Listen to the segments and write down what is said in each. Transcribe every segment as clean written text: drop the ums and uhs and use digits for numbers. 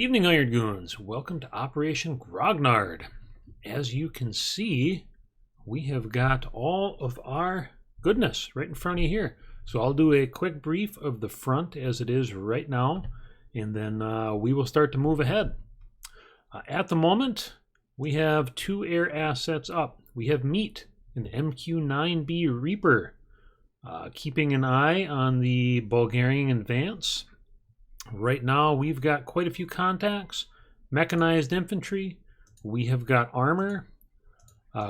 Evening, Hired Goons. Welcome to Operation Grognard. As you can see, we have got all of our goodness right in front of you here. So I'll do a quick brief of the front as it is right now, and then we will start to move ahead. At the moment, we have two air assets up. We have Meat, an MQ-9B Reaper, keeping an eye on the Bulgarian advance. Right now, we've got quite a few contacts. Mechanized infantry. We have got armor.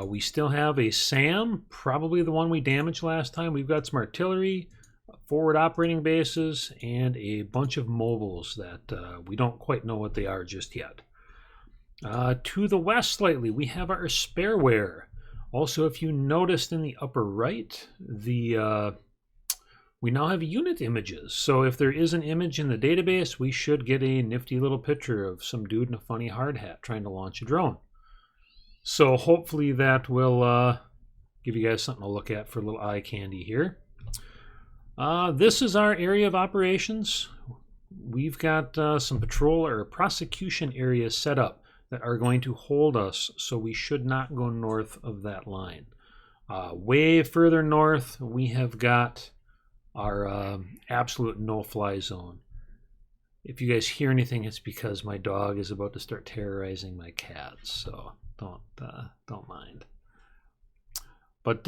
We still have a SAM, probably the one we damaged last time. We've got some artillery, forward operating bases, and a bunch of mobiles that we don't quite know what they are just yet. To the west slightly, we have our spareware. Also, if you noticed in the upper right, we now have unit images. So if there is an image in the database, we should get a nifty little picture of some dude in a funny hard hat trying to launch a drone. So hopefully that will give you guys something to look at for a little eye candy here. This is our area of operations. We've got some patrol or prosecution areas set up that are going to hold us, so we should not go north of that line. Way further north, we have got our absolute no-fly zone. If you guys hear anything, it's because my dog is about to start terrorizing my cats, so don't mind. But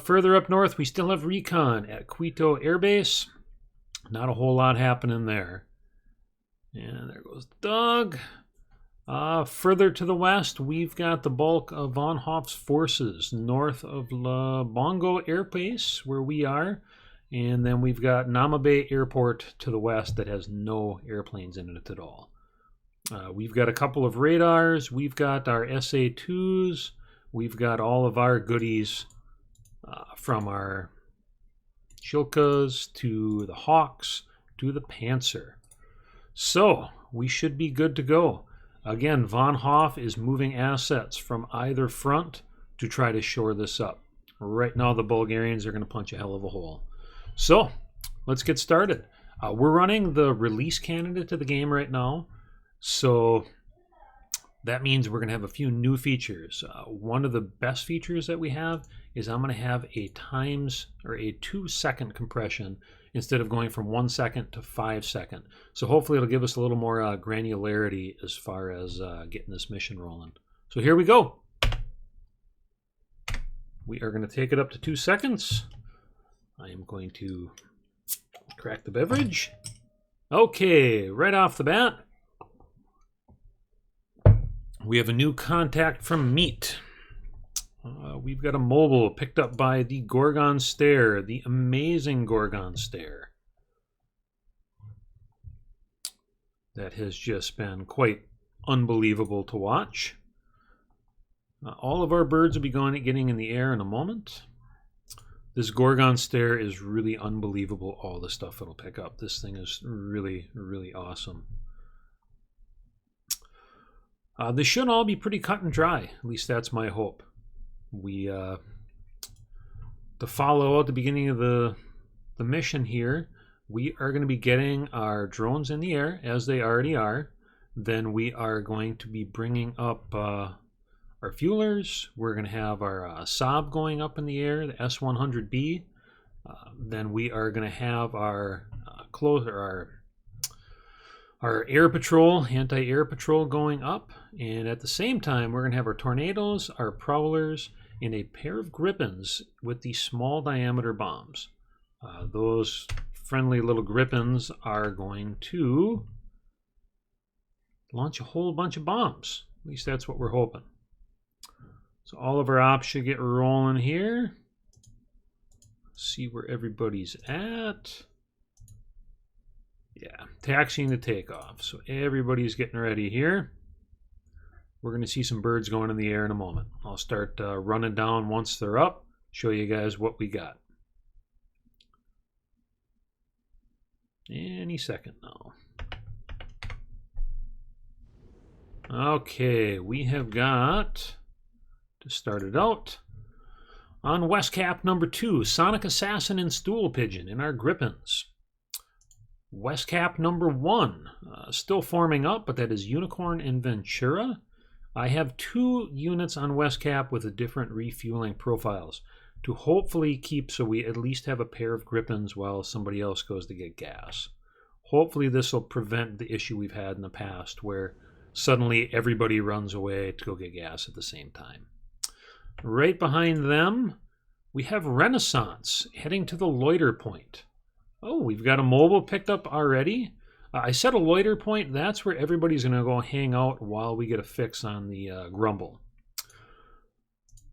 further up north, we still have recon at Quito Air Base. Not a whole lot happening there. And there goes the dog. Further to the west, we've got the bulk of von Hoff's forces north of La Bongo Air Base, where we are. And then we've got Nama Bay Airport to the west that has no airplanes in it at all. We've got a couple of radars. We've got our SA-2s. We've got all of our goodies from our Shilkas to the Hawks to the Panzer. So we should be good to go. Again, von Hoff is moving assets from either front to try to shore this up. Right now, the Bulgarians are going to punch a hell of a hole. So let's get started. We're running the release candidate to the game right now. So that means we're going to have a few new features. One of the best features that we have is I'm going to have a 2-second compression instead of going from 1 second to 5 seconds. So hopefully it'll give us a little more granularity as far as getting this mission rolling. So here we go. We are going to take it up to 2 seconds. I am going to crack the beverage. Okay, right off the bat, we have a new contact from Meat. We've got a mobile picked up by the Gorgon Stare, the amazing Gorgon Stare. That has just been quite unbelievable to watch. All of our birds will be getting in the air in a moment. This Gorgon Stare is really unbelievable, all the stuff it'll pick up. This thing is really, really awesome. They should all be pretty cut and dry. At least that's my hope. To follow at the beginning of the mission here, we are going to be getting our drones in the air, as they already are. Then we are going to be bringing up our fuelers. We're going to have our Saab going up in the air, the S-100B. Then we are going to have our our air patrol, anti-air patrol going up. And at the same time, we're going to have our Tornadoes, our Prowlers, and a pair of Gripens with the small diameter bombs. Those friendly little Gripens are going to launch a whole bunch of bombs. At least that's what we're hoping. So all of our ops should get rolling here. See where everybody's at. Yeah, taxiing to takeoff. So everybody's getting ready here. We're going to see some birds going in the air in a moment. I'll start running down once they're up, show you guys what we got. Any second now. Okay, we have got, to start it out, on West Cap number 2, Sonic Assassin and Stool Pigeon in our Gripens. West Cap number 1, still forming up, but that is Unicorn and Ventura. I have 2 units on West Cap with different refueling profiles to hopefully keep so we at least have a pair of Griffins while somebody else goes to get gas. Hopefully this will prevent the issue we've had in the past where suddenly everybody runs away to go get gas at the same time. Right behind them, we have Renaissance heading to the loiter point. Oh, we've got a mobile picked up already. I said a loiter point. That's where everybody's going to go hang out while we get a fix on the Grumble.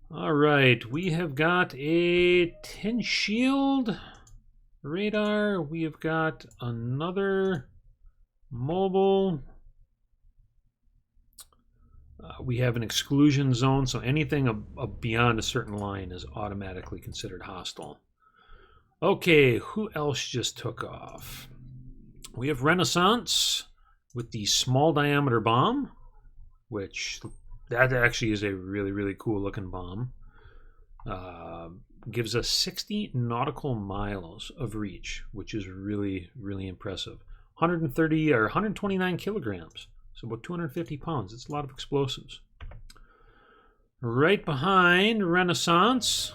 All right, we have got a tin shield radar. We have got another mobile. We have an exclusion zone, so anything beyond a certain line is automatically considered hostile. Okay, who else just took off? We have Renaissance with the small diameter bomb, which that actually is a really, really cool looking bomb. Gives us 60 nautical miles of reach, which is really, really impressive. 130 or 129 kilograms, so about 250 pounds. It's a lot of explosives. Right behind Renaissance,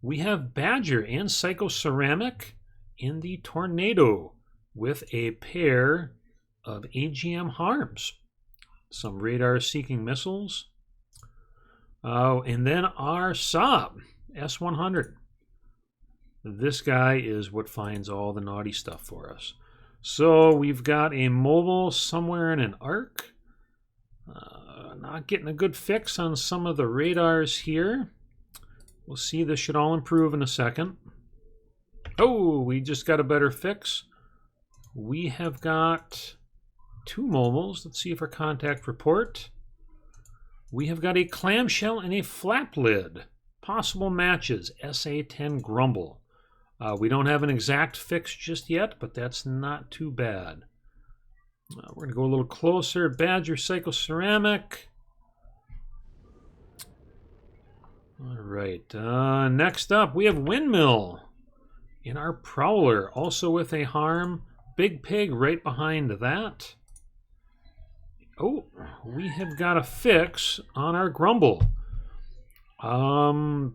we have Badger and Psychoceramic in the Tornado with a pair of AGM harms. Some radar-seeking missiles. And then our Saab S-100. This guy is what finds all the naughty stuff for us. So we've got a mobile somewhere in an arc. Not getting a good fix on some of the radars here. We'll see. This should all improve in a second. Oh, we just got a better fix. We have got 2 mobiles. Let's see if our contact report. We have got a clamshell and a flap lid. Possible matches, SA-10 Grumble. We don't have an exact fix just yet, but that's not too bad. We're going to go a little closer. Badger Psychoceramic. All right. Next up, we have Windmill in our Prowler, also with a harm. Big Pig right behind that. Oh, we have got a fix on our Grumble.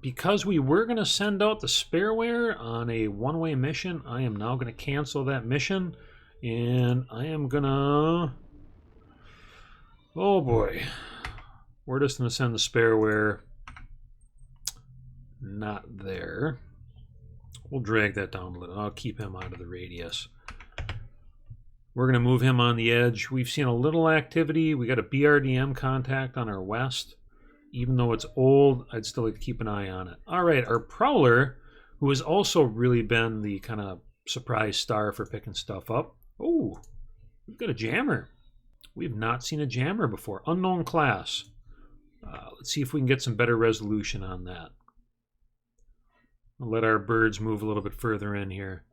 Because we were going to send out the spareware on a one-way mission, I am now going to cancel that mission. And I am going to... Oh boy. We're just going to send the spareware. Not there. We'll drag that down a little. I'll keep him out of the radius. We're going to move him on the edge. We've seen a little activity. We got a BRDM contact on our west. Even though it's old, I'd still like to keep an eye on it. All right, our Prowler, who has also really been the kind of surprise star for picking stuff up. Oh, we've got a jammer. We have not seen a jammer before. Unknown class. Let's see if we can get some better resolution on that. I'll let our birds move a little bit further in here.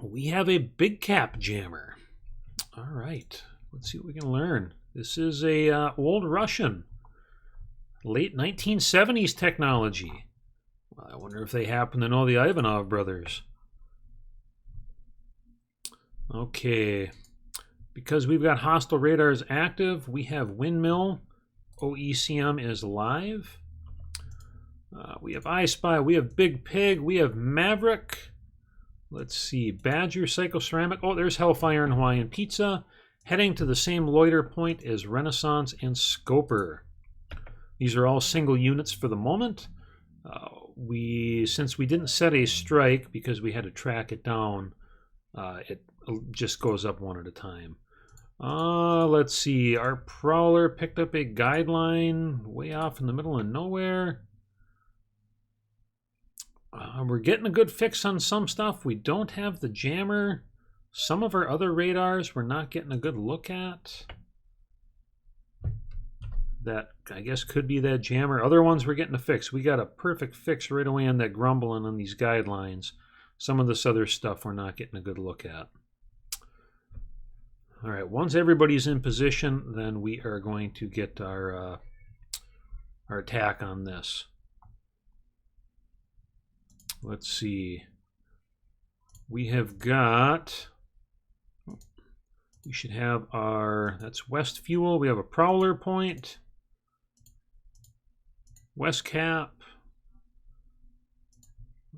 We have a big cap jammer. All right, let's see what we can learn. This is a old Russian, late 1970s technology. Well, I wonder if they happen to know the Ivanov brothers. Okay, because we've got hostile radars active, we have Windmill. OECM is live. We have I Spy, we have Big Pig, we have Maverick. Let's see, Badger, Psychoceramic. Oh, there's Hellfire and Hawaiian Pizza. Heading to the same loiter point as Renaissance and Scoper. These are all single units for the moment. Since we didn't set a strike because we had to track it down, it just goes up one at a time. Let's see, our Prowler picked up a guideline way off in the middle of nowhere. We're getting a good fix on some stuff. We don't have the jammer. Some of our other radars we're not getting a good look at. That, I guess, could be that jammer. Other ones we're getting a fix. We got a perfect fix right away on that Grumble and on these guidelines. Some of this other stuff we're not getting a good look at. All right, once everybody's in position, then we are going to get our attack on this. Let's see. we have got, we should have our, that's West Fuel. We have a Prowler point. West Cap.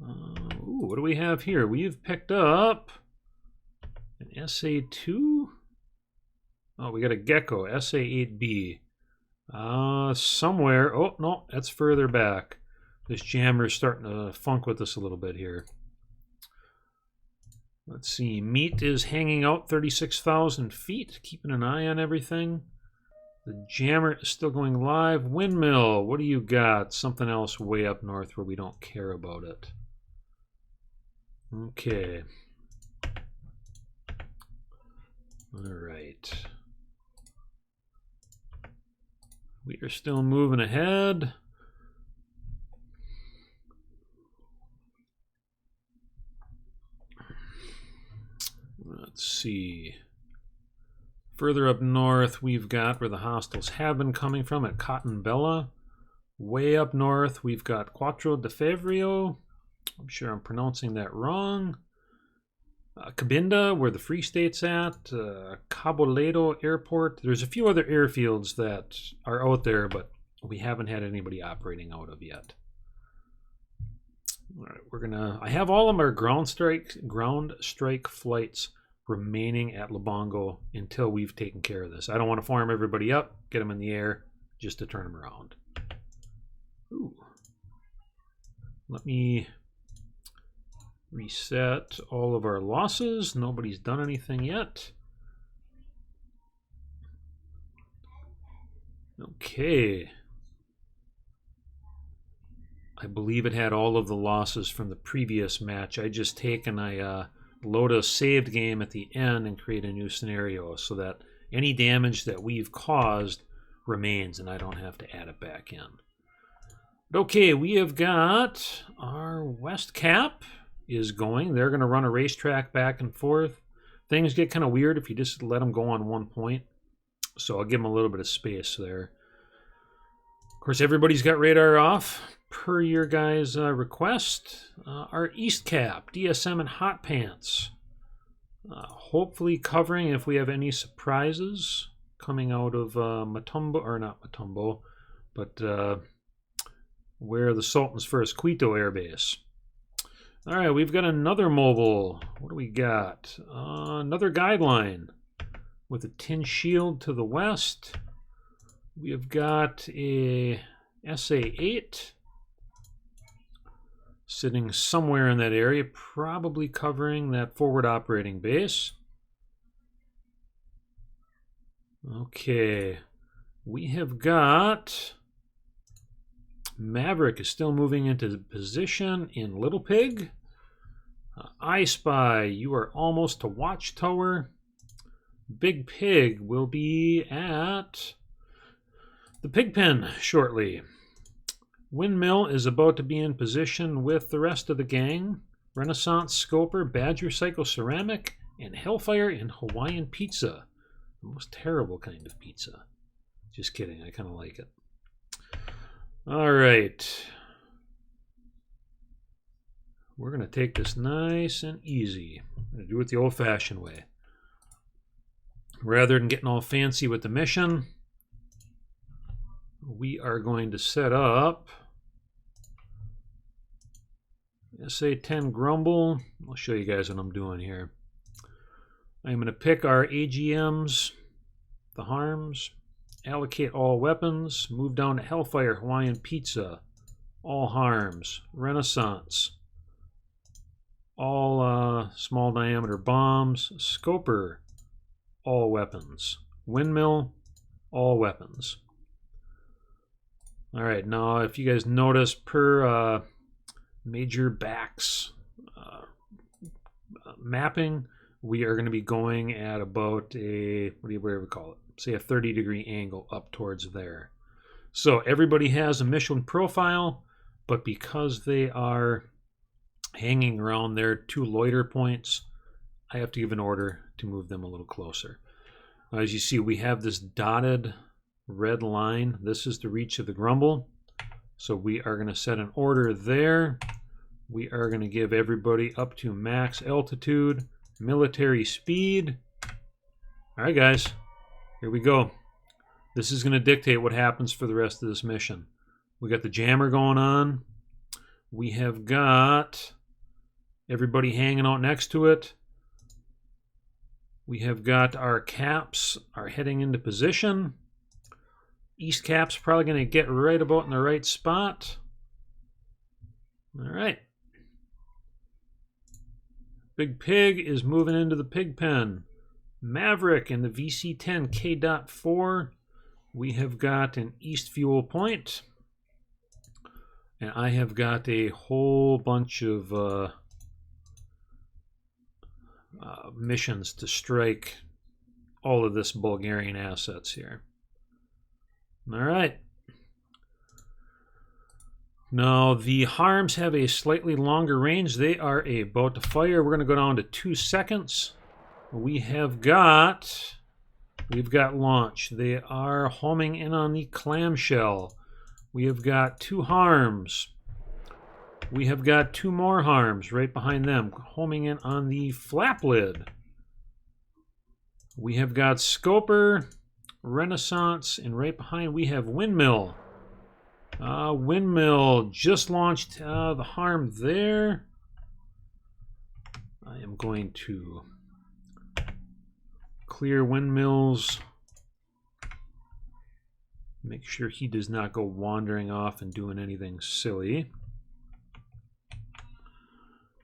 Ooh, what do we have here? We've picked up an SA-2. Oh, we got a Gecko, SA-8B. Somewhere. Oh, no, that's further back. This jammer is starting to funk with us a little bit here. Let's see. Meat is hanging out 36,000 feet, keeping an eye on everything. The jammer is still going live. Windmill, what do you got? Something else way up north where we don't care about it. Okay. All right. We are still moving ahead. Let's see. Further up north, we've got where the hostiles have been coming from at Cotton Bella. Way up north, we've got Quattro de Fevrio. I'm sure I'm pronouncing that wrong. Cabinda, where the Free State's at. Caboledo Airport. There's a few other airfields that are out there, but we haven't had anybody operating out of yet. All right, we're gonna. I have all of our ground strike flights remaining at Lubongo until we've taken care of this. I don't want to farm everybody up, get them in the air, just to turn them around. Ooh. Let me reset all of our losses. Nobody's done anything yet. Okay. I believe it had all of the losses from the previous match. I just load a saved game at the end and create a new scenario so that any damage that we've caused remains and I don't have to add it back in. But okay, we have got our West Cap is going. They're going to run a racetrack back and forth. Things get kind of weird if you just let them go on one point. So I'll give them a little bit of space there. Of course, everybody's got radar off per your guys' request. Our East Cap, DSM and Hot Pants. Hopefully covering if we have any surprises coming out of Matumbo, or not Matumbo, but where the Sultan's first Quito Air Base. All right, we've got another mobile. What do we got? Another guideline with a tin shield to the west. We have got a SA-8 sitting somewhere in that area, probably covering that forward operating base. Okay, we have got Maverick is still moving into position in Little Pig. I Spy, you are almost to Watchtower. Big Pig will be at the Pigpen shortly. Windmill is about to be in position with the rest of the gang. Renaissance Scoper, Badger Psychoceramic, and Hellfire and Hawaiian Pizza. The most terrible kind of pizza. Just kidding, I kind of like it. All right. We're going to take this nice and easy. I'm going to do it the old-fashioned way. Rather than getting all fancy with the mission, we are going to set up SA-10 Grumble. I'll show you guys what I'm doing here. I'm going to pick our AGMs, the harms, allocate all weapons, move down to Hellfire, Hawaiian Pizza, all harms, Renaissance, all small diameter bombs, Scoper, all weapons, Windmill, all weapons. All right, now if you guys notice per major backs mapping, we are going to be going at about a, whatever we call it, say a 30-degree angle up towards there. So everybody has a mission profile, but because they are hanging around their two loiter points, I have to give an order to move them a little closer. As you see, we have this dotted red line. This is the reach of the Grumble. So we are going to set an order there. We are going to give everybody up to max altitude, military speed. All right, guys, here we go. This is going to dictate what happens for the rest of this mission. We got the jammer going on. We have got everybody hanging out next to it. We have got our caps are heading into position. East cap's probably going to get right about in the right spot. All right. Big Pig is moving into the pig pen. Maverick and the VC-10 K.4. We have got an east fuel point. And I have got a whole bunch of missions to strike all of this Bulgarian assets here. All right. Now, the harms have a slightly longer range. They are about to fire. We're going to go down to 2 seconds. We've got launch. They are homing in on the clamshell. We have got 2 harms. We have got 2 more harms right behind them, homing in on the flap lid. We have got Scoper, Renaissance, and right behind we have Windmill. Windmill just launched the harm there. I am going to clear Windmills. Make sure he does not go wandering off and doing anything silly.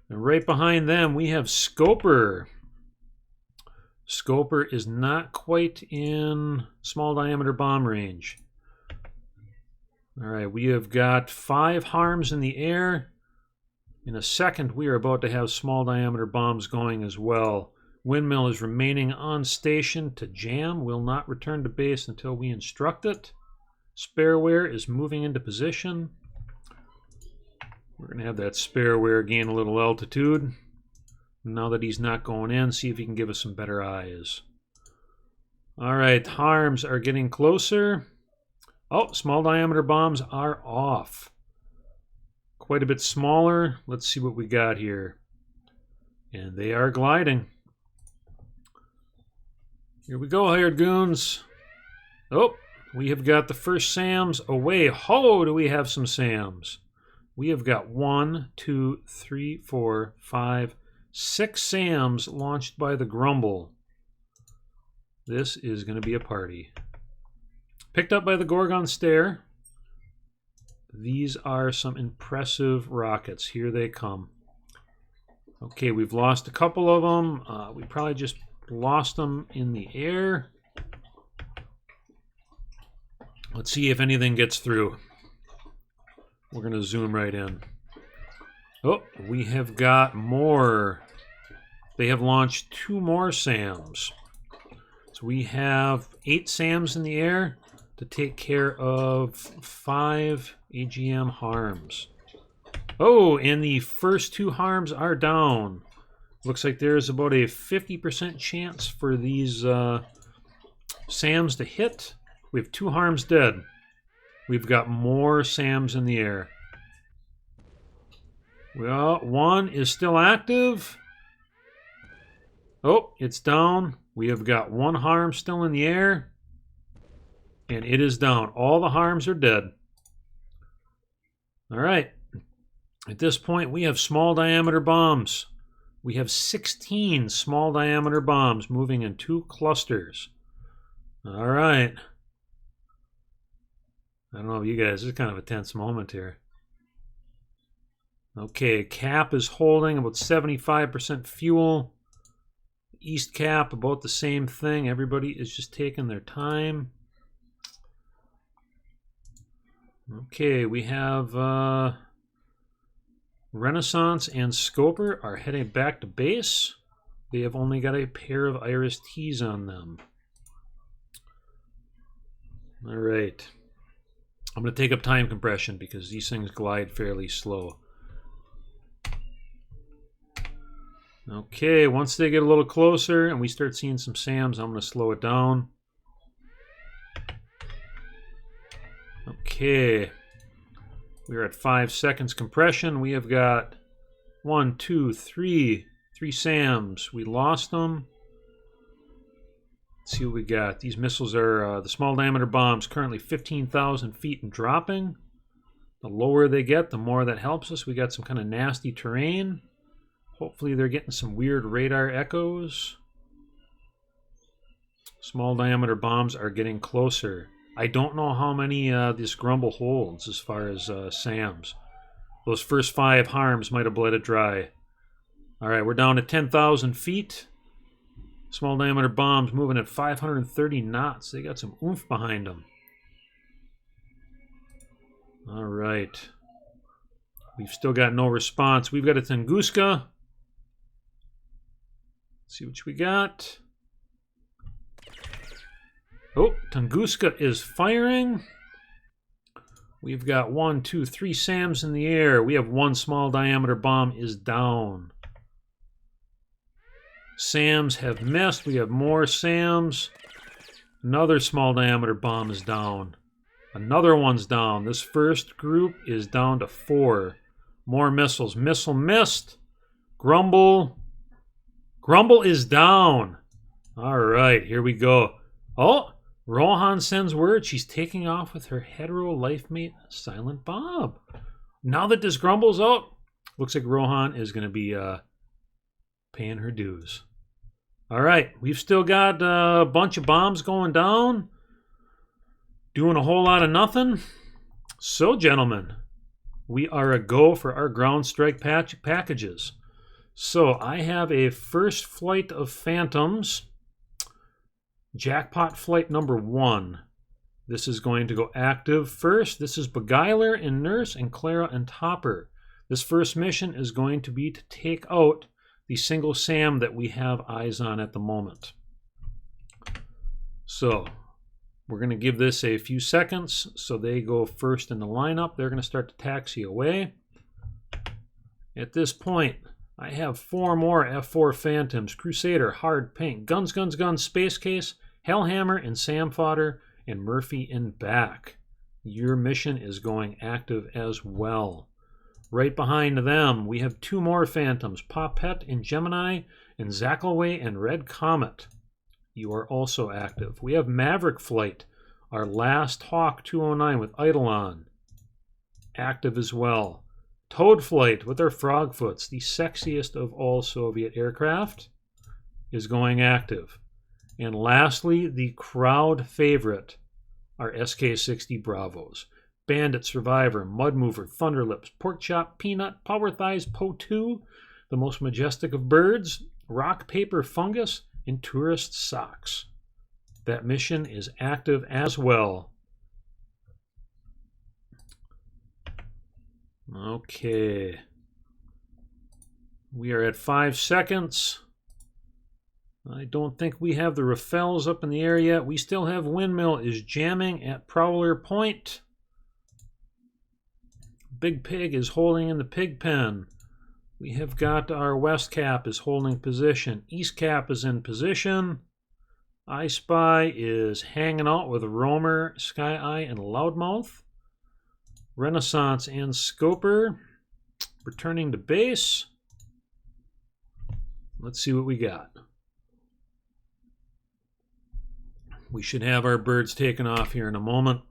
And right behind them, we have Scoper. Scoper is not quite in small diameter bomb range. All right, we have got 5 harms in the air. In a second, we are about to have small diameter bombs going as well. Windmill is remaining on station to jam. Will not return to base until we instruct it. Spareware is moving into position. We're going to have that Spareware gain a little altitude. Now that he's not going in, see if he can give us some better eyes. All right, harms are getting closer. Oh, small diameter bombs are off. Quite a bit smaller. Let's see what we got here. And they are gliding. Here we go, Hired Goons. Oh, we have got the first SAMs away. Ho, do we have some SAMs? We have got 1, 2, 3, 4, 5, 6 SAMs launched by the Grumble. This is going to be a party. Picked up by the Gorgon Stair. These are some impressive rockets. Here they come. Okay, we've lost a couple of them. We probably just lost them in the air. Let's see if anything gets through. We're going to zoom right in. Oh, we have got more. They have launched 2 more SAMs. So we have 8 SAMs in the air to take care of 5 AGM harms. Oh, and the first 2 harms are down. Looks like there's about a 50% chance for these SAMs to hit. We have 2 harms dead. We've got more SAMs in the air. Well, 1 is still active. Oh, it's down. We have got 1 harm still in the air. And it is down. All the harms are dead. All right. At this point, we have small diameter bombs. We have 16 small diameter bombs moving in 2 clusters. All right. I don't know, you guys, this is kind of a tense moment here. Okay, cap is holding about 75% fuel. East cap, about the same thing. Everybody is just taking their time. Okay, we have Renaissance and Scoper are heading back to base. They have only got a pair of Iris T's on them. All right. I'm going to take up time compression because these things glide fairly slow. Okay, once they get a little closer and we start seeing some SAMs, I'm going to slow it down. Okay. We're at 5 seconds compression. We have got 1, 2, 3. 3 SAMs. We lost them. Let's see what we got. These missiles are the small diameter bombs, currently 15,000 feet and dropping. The lower they get, the more that helps us. We got some kind of nasty terrain. Hopefully they're getting some weird radar echoes. Small diameter bombs are getting closer. I don't know how many this Grumble holds as far as SAMs. Those first 5 harms might have bled it dry. Alright, we're down to 10,000 feet. Small diameter bombs moving at 530 knots. They got some oomph behind them. Alright. We've still got no response. We've got a Tunguska. Let's see what we got. Oh, Tunguska is firing. We've got 1, 2, 3 SAMs in the air. We have 1 small diameter bomb is down. SAMs have missed. We have more SAMs. Another small diameter bomb is down. Another one's down. This first group is down to 4. More missiles. Missile missed. Grumble. Grumble is down. All right, here we go. Oh, Rohan sends word she's taking off with her hetero life mate, Silent Bob. Now that this Grumble's out, looks like Rohan is going to be paying her dues. All right, we've still got a bunch of bombs going down. Doing a whole lot of nothing. So, gentlemen, we are a go for our ground strike packages. So, I have a first flight of Phantoms. Jackpot flight number 1. This is going to go active first. This is Beguiler and Nurse and Clara and Topper. This first mission is going to be to take out the single SAM that we have eyes on at the moment. So, we're going to give this a few seconds so they go first in the lineup. They're going to start to taxi away. At this point, I have 4 more F4 Phantoms, Crusader, Hard Pink, Guns, Guns, Guns, Space Case, Hellhammer, and Sam Fodder, and Murphy in back. Your mission is going active as well. Right behind them, we have 2 more Phantoms, Popette and Gemini, and Zackleway and Red Comet. You are also active. We have Maverick Flight, our last Hawk 209 with Eidolon. Active as well. Toad Flight with our Frogfoots, the sexiest of all Soviet aircraft, is going active. And lastly, the crowd favorite, our SK-60 Bravos. Bandit, Survivor, Mud Mover, Thunderlips, Porkchop, Peanut, Power Thighs, Po2, the most majestic of birds, Rock, Paper, Fungus, and Tourist Socks. That mission is active as well. Okay. We are at 5 seconds. I don't think we have the Rafales up in the air yet. We still have Windmill is jamming at Prowler Point. Big Pig is holding in the pig pen. We have got our West Cap is holding position. East Cap is in position. I Spy is hanging out with Roamer, Sky Eye, and Loudmouth. Renaissance and Scoper returning to base. Let's see what we got. We should have our birds taken off here in a moment.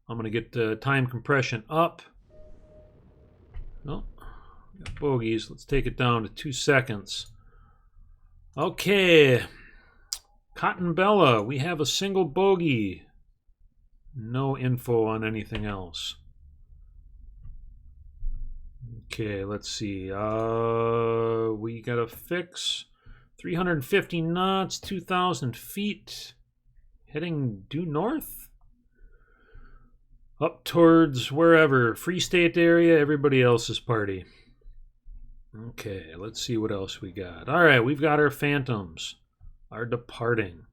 I'm going to get the time compression up. Oh, got bogeys. Let's take it down to 2 seconds. Okay. Cotton Bella, we have a single bogey. No info on anything else. Okay, let's see. We got a fix. 350 knots, 2,000 feet. Heading due north? Up towards wherever. Free State area, everybody else's party. Okay, let's see what else we got. All right, we've got our Phantoms. Are departing.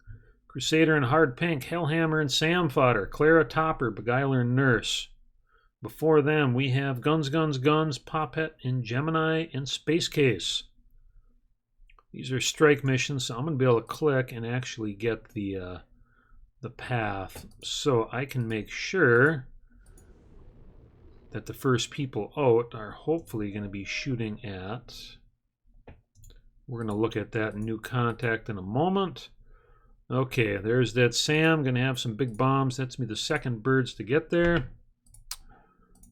Crusader and Hard Pink, Hellhammer and Sam Fodder, Clara Topper, Beguiler and Nurse. Before them, we have Guns, Guns, Guns, Popette and Gemini and Space Case. These are strike missions, so I'm going to be able to click and actually get the path so I can make sure that the first people out are hopefully going to be shooting at. We're going to look at that new contact in a moment. Okay, there's that Sam. Going to have some big bombs. That's me the second birds to get there.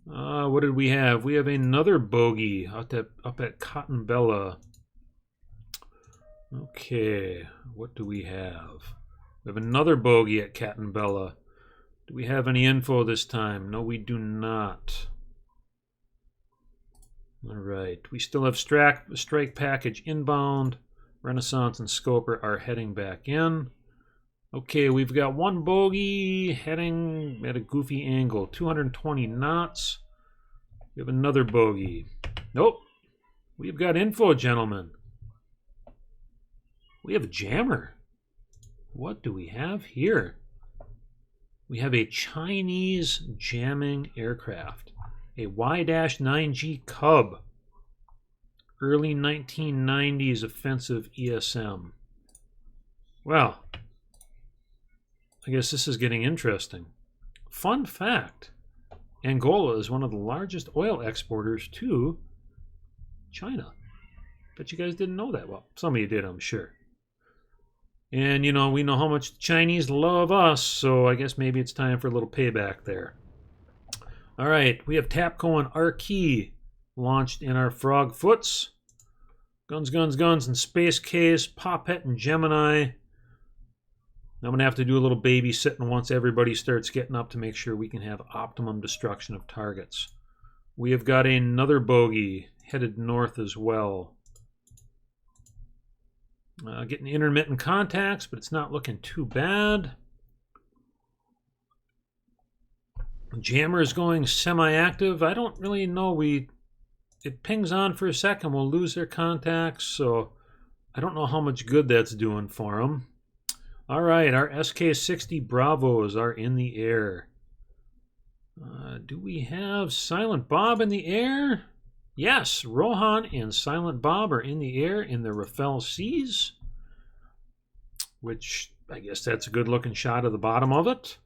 What did we have? We have another bogey up at Cotton Bella. Okay, what do we have? We have another bogey at Cotton Bella. Do we have any info this time? No, we do not. All right, we still have strike package inbound. Renaissance and Scoper are heading back in. Okay, we've got one bogey heading at a goofy angle, 220 knots. We have another bogey. Nope. We've got info, gentlemen. We have a jammer. What do we have here? We have a Chinese jamming aircraft. A Y-9G Cub. Early 1990s offensive ESM. Well, I guess this is getting interesting. Fun fact, Angola is one of the largest oil exporters to China. Bet you guys didn't know that. Well, some of you did, I'm sure. And, you know, we know how much the Chinese love us, so I guess maybe it's time for a little payback there. All right, we have Tapco and R-Key launched in our Frog Foots. Guns, guns, guns, and Space Case, Poppet and Gemini. I'm going to have to do a little babysitting once everybody starts getting up to make sure we can have optimum destruction of targets. We have got another bogey headed north as well. Getting intermittent contacts, but it's not looking too bad. Jammer is going semi-active. I don't really know. It pings on for a second. We'll lose their contacts, so I don't know how much good that's doing for them. All right, our SK-60 Bravos are in the air. Do we have Silent Bob in the air? Yes, Rohan and Silent Bob are in the air in the Rafael Seas, which I guess that's a good-looking shot of the bottom of it.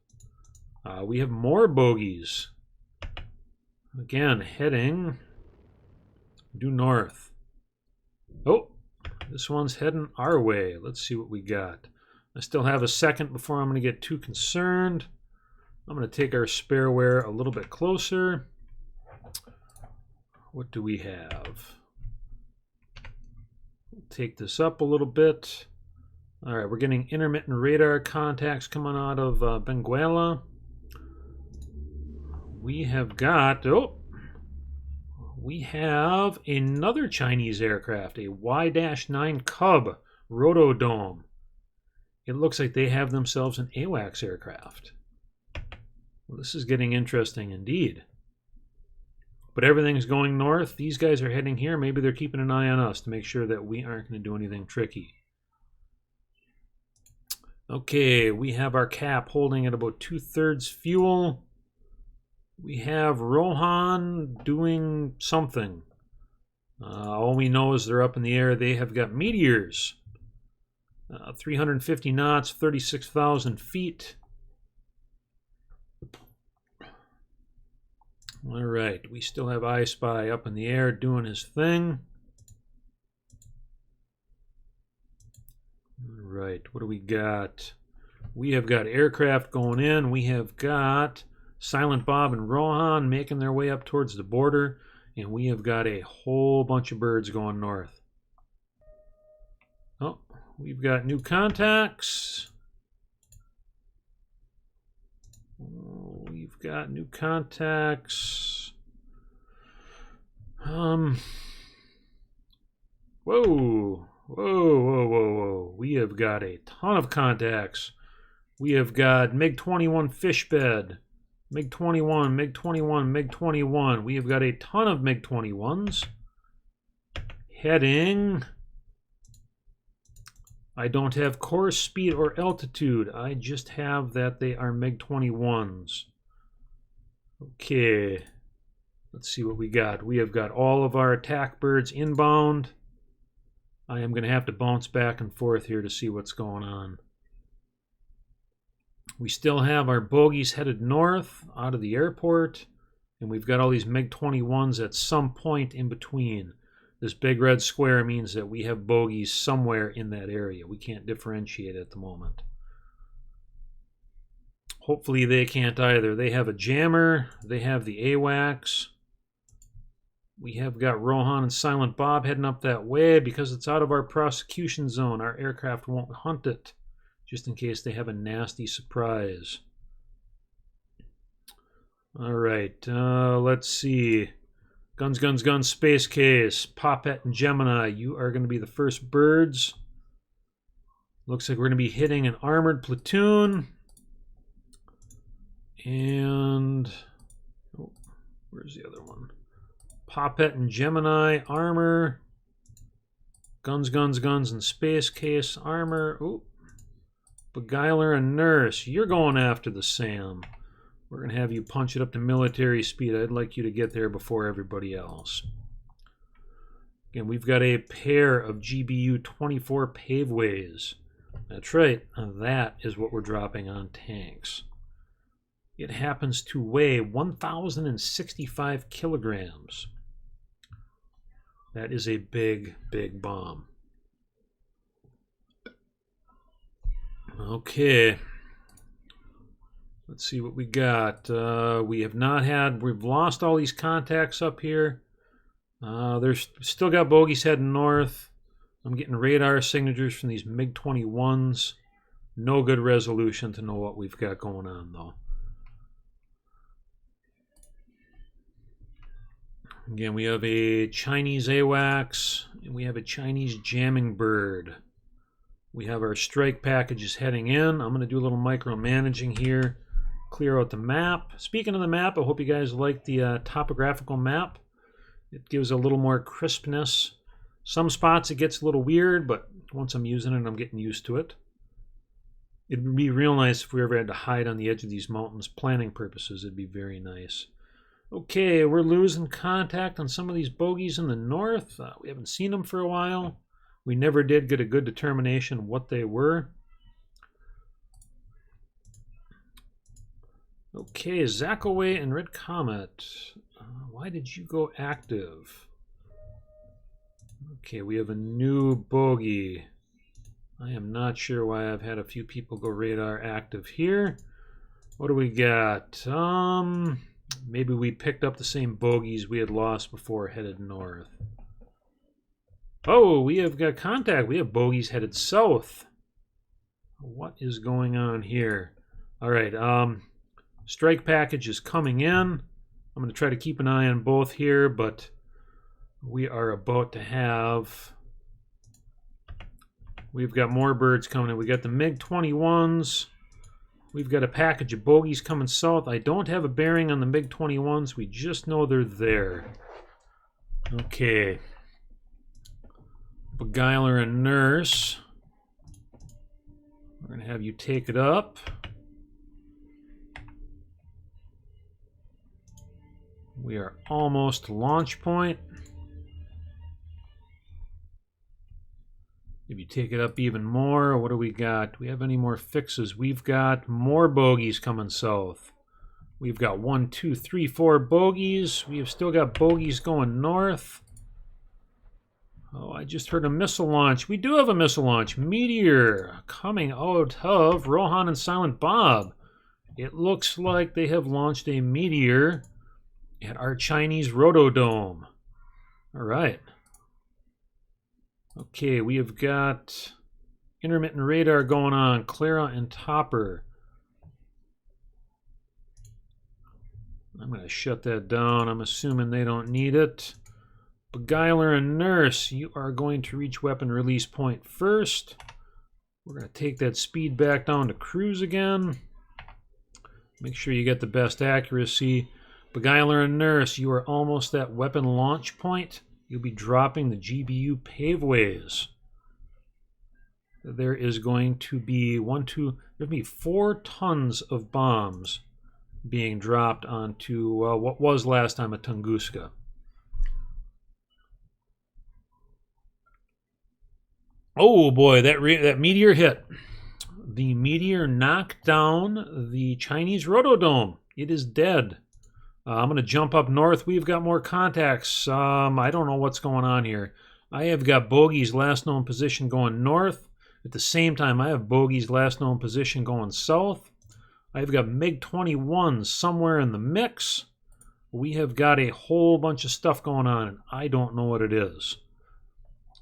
We have more bogeys. Again, heading due north. Oh, this one's heading our way. Let's see what we got. I still have a second before I'm going to get too concerned. I'm going to take our spareware a little bit closer. What do we have? We'll take this up a little bit. All right, we're getting intermittent radar contacts coming out of Benguela. We have got, we have another Chinese aircraft, a Y-9 Cub Rotodome. It looks like they have themselves an AWACS aircraft. Well, this is getting interesting indeed. But everything's going north. These guys are heading here. Maybe they're keeping an eye on us to make sure that we aren't going to do anything tricky. Okay, we have our cap holding at about 2/3 fuel. We have Rohan doing something. All we know is they're up in the air. They have got meteors. 350 knots, 36,000 feet. All right, we still have I Spy up in the air doing his thing. All right, what do we got? We have got aircraft going in. We have got Silent Bob and Rohan making their way up towards the border. And we have got a whole bunch of birds going north. Oh, we've got new contacts. We've got new contacts. Whoa. Whoa, whoa, whoa, whoa. We have got a ton of contacts. We have got MiG-21 Fishbed. MiG-21, MiG-21, MiG-21. We have got a ton of MiG-21s. Heading. I don't have course, speed, or altitude. I just have that they are MiG-21s. Okay. Let's see what we got. We have got all of our attack birds inbound. I am going to have to bounce back and forth here to see what's going on. We still have our bogies headed north out of the airport. And we've got all these MiG-21s at some point in between. This big red square means that we have bogeys somewhere in that area. We can't differentiate at the moment. Hopefully they can't either. They have a jammer. They have the AWACS. We have got Rohan and Silent Bob heading up that way because it's out of our prosecution zone. Our aircraft won't hunt it, just in case they have a nasty surprise. All right, let's see. Guns, guns, guns, Space Case, Poppet and Gemini, you are going to be the first birds. Looks like we're going to be hitting an armored platoon. And, oh, where's the other one? Poppet and Gemini, armor. Guns, guns, guns, and Space Case, armor. Ooh. Beguiler and Nurse, you're going after the SAM. We're going to have you punch it up to military speed. I'd like you to get there before everybody else. Again, we've got a pair of GBU-24 paveways. That's right, that is what we're dropping on tanks. It happens to weigh 1,065 kilograms. That is a big, big bomb. Okay. Let's see what we got. We've lost all these contacts up here. There's still got bogeys heading north. I'm getting radar signatures from these MiG-21s. No good resolution to know what we've got going on, though. Again, we have a Chinese AWACS, and we have a Chinese jamming bird. We have our strike packages heading in. I'm going to do a little micromanaging here. Clear out the map. Speaking of the map, I hope you guys like the topographical map. It gives a little more crispness. Some spots it gets a little weird, but once I'm using it, I'm getting used to it. It'd be real nice if we ever had to hide on the edge of these mountains. Planning purposes, it'd be very nice. Okay, we're losing contact on some of these bogeys in the north. We haven't seen them for a while. We never did get a good determination of what they were. Okay, Zakaway and Red Comet. Why did you go active? Okay, we have a new bogey. I am not sure why I've had a few people go radar active here. What do we got? Maybe we picked up the same bogeys we had lost before headed north. Oh, we have got contact. We have bogeys headed south. What is going on here? All right, strike package is coming in. I'm going to try to keep an eye on both here, but we are about to have... We've got more birds coming in. We got the MiG-21s. We've got a package of bogeys coming south. I don't have a bearing on the MiG-21s. We just know they're there. Okay. Beguiler and Nurse. We're going to have you take it up. We are almost to launch point. If you take it up even more, what do we got? Do we have any more fixes? We've got more bogeys coming south. We've got 1, 2, 3, 4 bogeys. We have still got bogeys going north. Oh, I just heard a missile launch. We do have a missile launch. Meteor coming out of Rohan and Silent Bob. It looks like they have launched a meteor at our Chinese Rotodome. All right. Okay, we have got intermittent radar going on, Clara and Topper. I'm going to shut that down. I'm assuming they don't need it. Beguiler and Nurse, you are going to reach weapon release point first. We're going to take that speed back down to cruise again. Make sure you get the best accuracy. Beguiler and Nurse, you are almost at weapon launch point. You'll be dropping the GBU paveways. There is going to be there'll be 4 tons of bombs being dropped onto what was last time a Tunguska. Oh boy, that meteor hit. The meteor knocked down the Chinese Rotodome. It is dead. I'm going to jump up north. We've got more contacts. I don't know what's going on here. I have got Bogey's last known position going north. At the same time, I have Bogey's last known position going south. I've got MiG-21 somewhere in the mix. We have got a whole bunch of stuff going on, and I don't know what it is.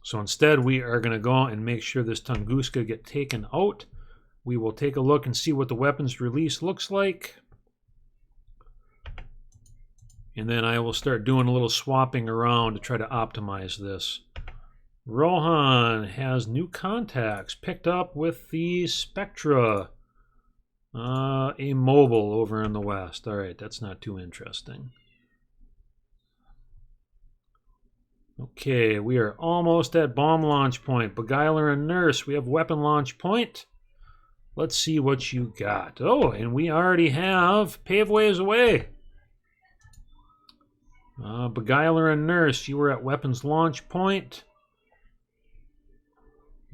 So instead, we are going to go and make sure this Tunguska get taken out. We will take a look and see what the weapons release looks like. And then I will start doing a little swapping around to try to optimize this. Rohan has new contacts picked up with the Spectra. A mobile over in the west. All right, that's not too interesting. Okay, we are almost at bomb launch point. Beguiler and Nurse, we have weapon launch point. Let's see what you got. Oh, and we already have Pave Ways Away. Beguiler and Nurse, you were at weapons launch point.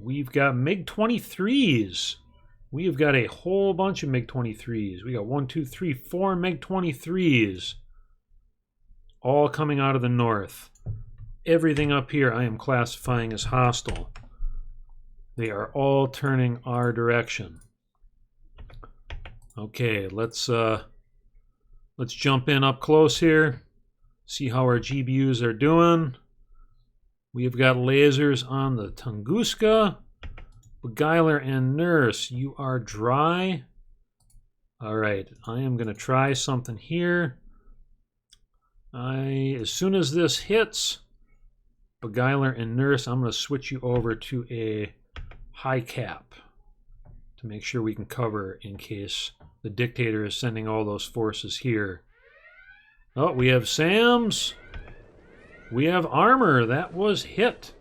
We've got MiG-23s. We've got a whole bunch of MiG-23s. We got 1, 2, 3, 4 MiG-23s. All coming out of the north. Everything up here I am classifying as hostile. They are all turning our direction. Okay, let's jump in up close here. See how our GBUs are doing. We've got lasers on the Tunguska. Beguiler and Nurse, you are dry. All right, I am going to try something here. As soon as this hits, Beguiler and Nurse, I'm going to switch you over to a high cap to make sure we can cover in case the Dictator is sending all those forces here. Oh, we have SAMs. We have armor. That was hit.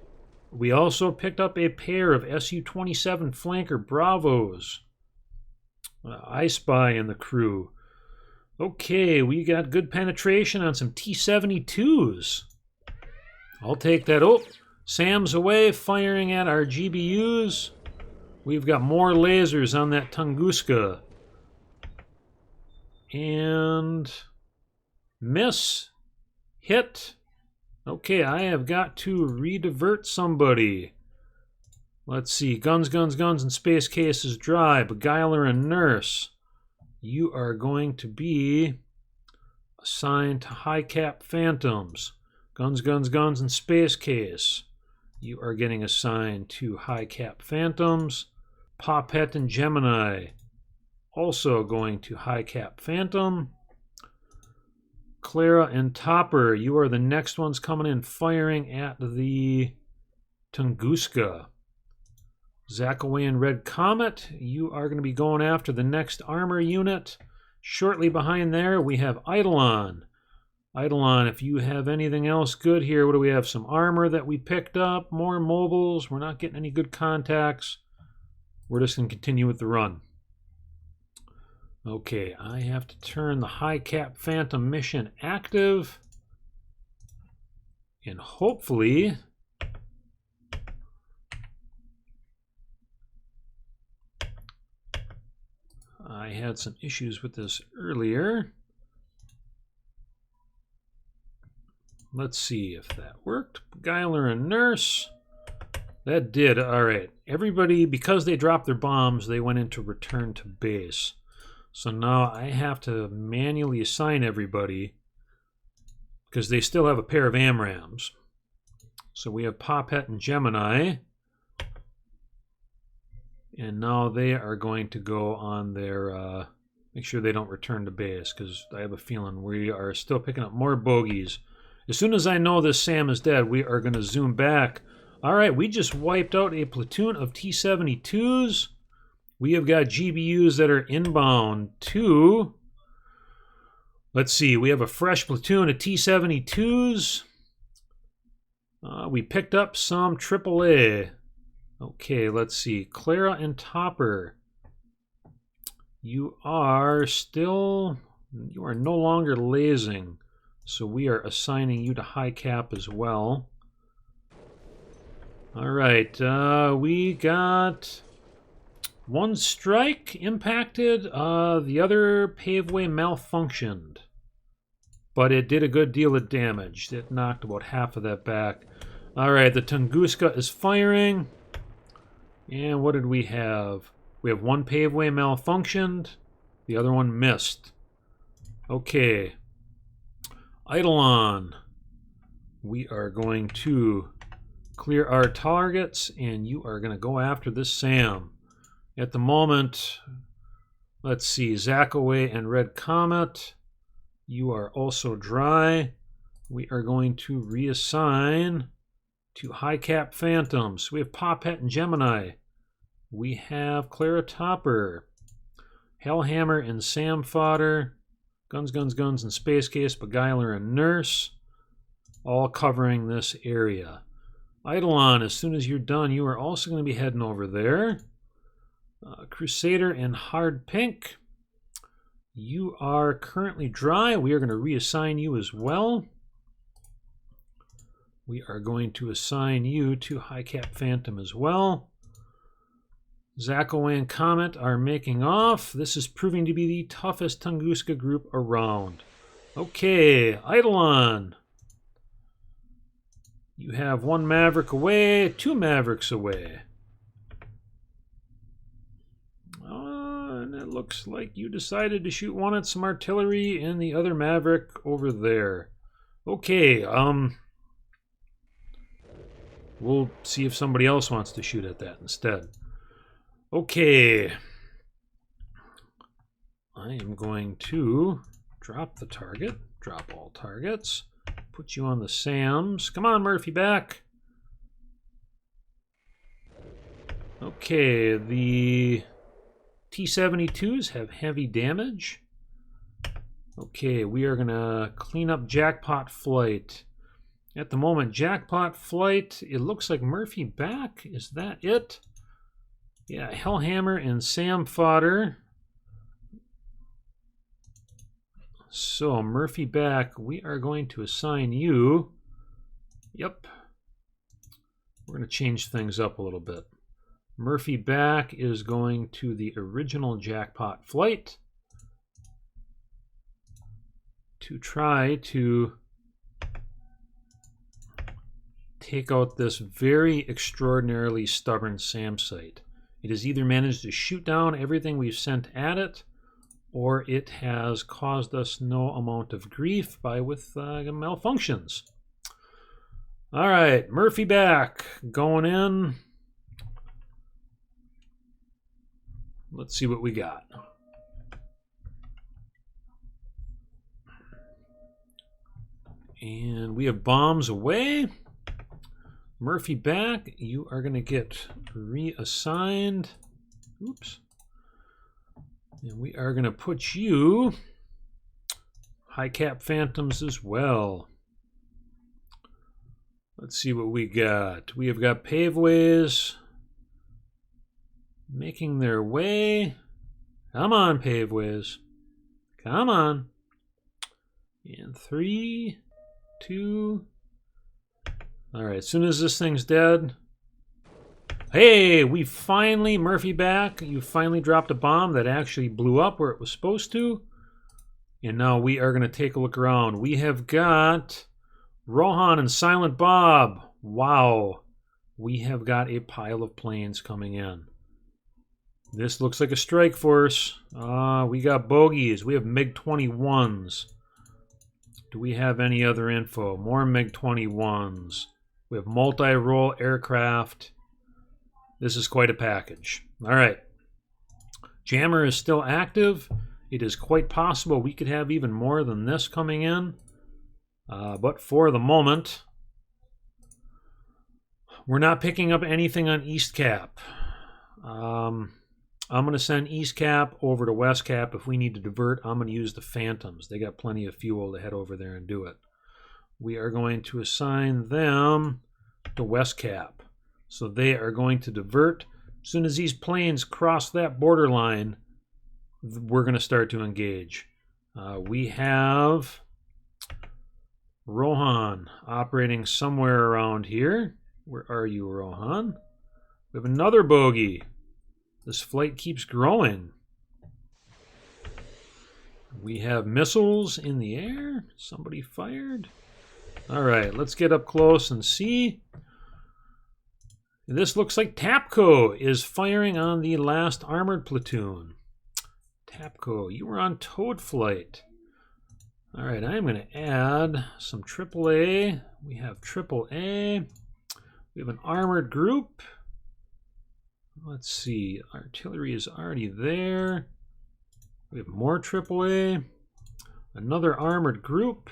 We also picked up a pair of Su-27 flanker Bravos. I Spy in the crew. Okay, we got good penetration on some T-72s. I'll take that. Oh, Sam's away, firing at our GBUs. We've got more lasers on that Tunguska. And miss. Hit. Okay, I have got to redivert somebody. Let's see. Guns, guns, guns, and space cases dry. Beguiler and Nurse. You are going to be assigned to high cap Phantoms. Guns, guns, guns, and space case. You are getting assigned to high cap Phantoms. Poppet and Gemini. Also going to high cap Phantom. Clara and Topper, you are the next ones coming in firing at the Tunguska. Zakaway and Red Comet, you are going to be going after the next armor unit. Shortly behind there, we have Eidolon. Eidolon, if you have anything else good here, what do we have? Some armor that we picked up, more mobiles. We're not getting any good contacts. We're just going to continue with the run. Okay, I have to turn the high cap Phantom mission active. And hopefully I had some issues with this earlier. Let's see if that worked. Beguiler and Nurse. That did. All right. Everybody, because they dropped their bombs, they went into return to base. So now I have to manually assign everybody because they still have a pair of AMRAAMs. So we have Poppet and Gemini. And now they are going to go on their, make sure they don't return to base because I have a feeling we are still picking up more bogeys. As soon as I know this SAM is dead, we are going to zoom back. All right, we just wiped out a platoon of T-72s. We have got GBUs that are inbound to, let's see, we have a fresh platoon of T-72s. We picked up some AAA. Okay, let's see. Clara and Topper. You are no longer lasing. So we are assigning you to high cap as well. All right, we got one strike impacted. The other paveway malfunctioned. but it did a good deal of damage. It knocked about half of that back. All right, the Tunguska is firing. And what did we have? We have one paveway malfunctioned. The other one missed. Okay. Eidolon. We are going to clear our targets, and you are going to go after this SAM. At the moment, let's see, Zakaway and Red Comet. You are also dry. We are going to reassign to High Cap Phantoms. We have Poppet and Gemini. We have Clara Topper. Hellhammer and Sam Fodder. Guns, Guns, Guns, and Space Case, Beguiler and Nurse. All covering this area. Eidolon, as soon as you're done, you are also going to be heading over there. Crusader and Hard Pink. You are currently dry. We are going to reassign you as well. We are going to assign you to High Cap Phantom as well. Zakaway and Comet are making off. This is proving to be the toughest Tunguska group around. Okay, Eidolon. You have one Maverick away, two Mavericks away. And it looks like you decided to shoot one at some artillery and the other Maverick over there. Okay, we'll see if somebody else wants to shoot at that instead. Okay. I am going to drop the target, drop all targets, put you on the SAMs. Come on, Murphy, back. Okay, the T-72s have heavy damage. Okay, we are going to clean up Jackpot Flight. At the moment, Jackpot Flight, it looks like Murphy back. Is that it? Yeah, Hellhammer and Sam Fodder. So, Murphy back. We are going to assign you. Yep. We're going to change things up a little bit. Murphy back is going to the original Jackpot Flight to try to take out this very extraordinarily stubborn SAM site. It has either managed to shoot down everything we've sent at it, or it has caused us no amount of grief with malfunctions. All right, Murphy back, going in. Let's see what we got. And we have bombs away. Murphy back, you are going to get reassigned. Oops. And we are going to put you High Cap Phantoms as well. Let's see what we got. We have got Paveways making their way. Come on, Paveways. Come on. And 3, 2. All right, as soon as this thing's dead. Hey, we finally, Murphy back. You finally dropped a bomb that actually blew up where it was supposed to. And now we are going to take a look around. We have got Rohan and Silent Bob. Wow. We have got a pile of planes coming in. This looks like a strike force. We got bogeys. We have MiG-21s. Do we have any other info? More MiG-21s. We have multi-role aircraft. This is quite a package. All right. Jammer is still active. It is quite possible we could have even more than this coming in. But for the moment, we're not picking up anything on East Cap. I'm going to send East Cap over to West Cap. If we need to divert, I'm going to use the Phantoms. They got plenty of fuel to head over there and do it. We are going to assign them to West Cap. So they are going to divert. As soon as these planes cross that borderline, we're going to start to engage. We have Rohan operating somewhere around here. Where are you, Rohan? We have another bogey. This flight keeps growing. We have missiles in the air. Somebody fired. All right, let's get up close and see. This looks like TAPCO is firing on the last armored platoon. TAPCO, you were on towed flight. All right, I'm going to add some AAA. We have AAA. We have an armored group. Let's see, artillery is already there. We have more AAA. Another armored group.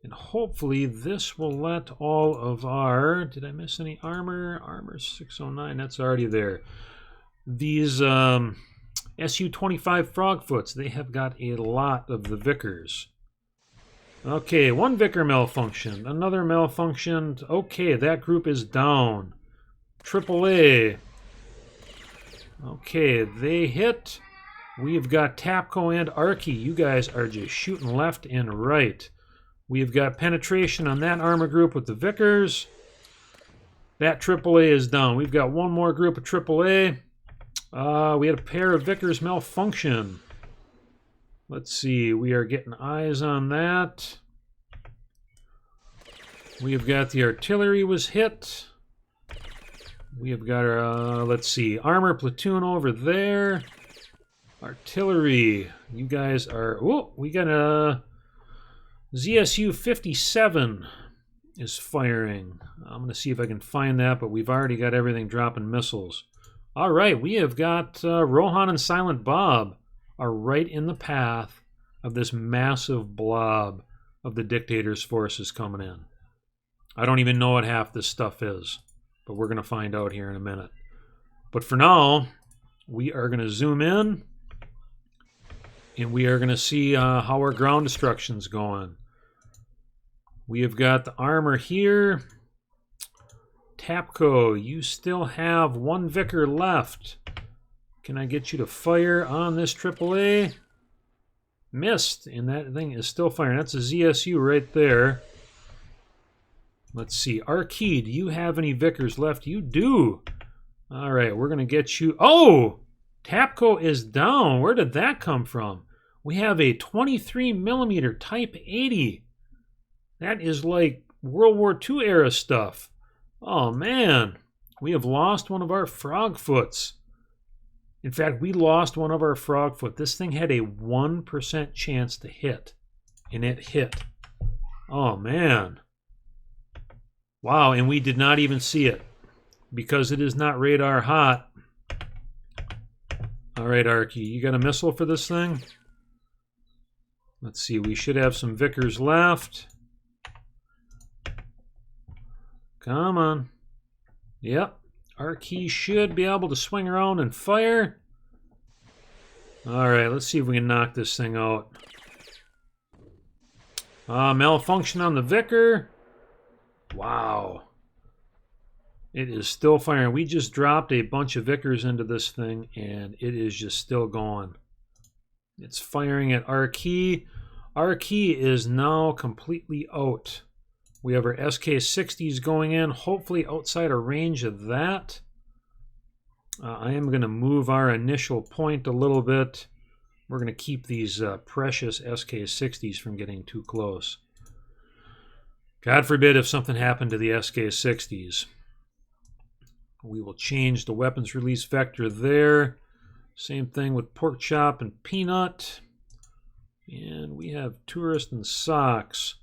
And hopefully this will let all of our... Did I miss any armor? Armor 609, that's already there. These SU-25 Frogfoots, they have got a lot of the Vickers. Okay, one Vicker malfunctioned. Another malfunctioned. Okay, that group is down. AAA. Okay, they hit. We've got TAPCO and Archie. You guys are just shooting left and right. We've got penetration on that armor group with the Vickers. That AAA is down. We've got one more group of AAA. We had a pair of Vickers malfunction. Let's see. We are getting eyes on that. We've got the artillery was hit. We have got our, let's see, armor platoon over there. Artillery. You guys are... Oh, we got a... ZSU-57 is firing. I'm going to see if I can find that, but we've already got everything dropping missiles. All right, we have got Rohan and Silent Bob are right in the path of this massive blob of the dictator's forces coming in. I don't even know what half this stuff is, but we're going to find out here in a minute. But for now, we are going to zoom in, and we are going to see how our ground destruction's going. We have got the armor here. TAPCO, you still have one Vicker left. Can I get you to fire on this AAA? Missed, and that thing is still firing. That's a ZSU right there. Let's see. Archie, do you have any Vickers left? You do. All right, we're going to get you... Oh! TAPCO is down. Where did that come from? We have a 23mm Type 80. That is like World War II era stuff. Oh, man. We have lost one of our Frogfoots. In fact, we lost one of our Frogfoot. This thing had a 1% chance to hit, and it hit. Oh, man. Wow, and we did not even see it because it is not radar hot. All right, Archie, you got a missile for this thing? Let's see, we should have some Vickers left. Come on. Yep. Archie should be able to swing around and fire. All right, let's see if we can knock this thing out. Malfunction on the Vicker. Wow. It is still firing. We just dropped a bunch of Vickers into this thing, and it is just still going. It's firing at Archie. Archie is now completely out. We have our SK-60s going in, hopefully outside a range of that. I am going to move our initial point a little bit. We're going to keep these precious SK-60s from getting too close. God forbid if something happened to the SK-60s. We will change the weapons release vector there. Same thing with Pork Chop and Peanut. And we have Tourist and Socks.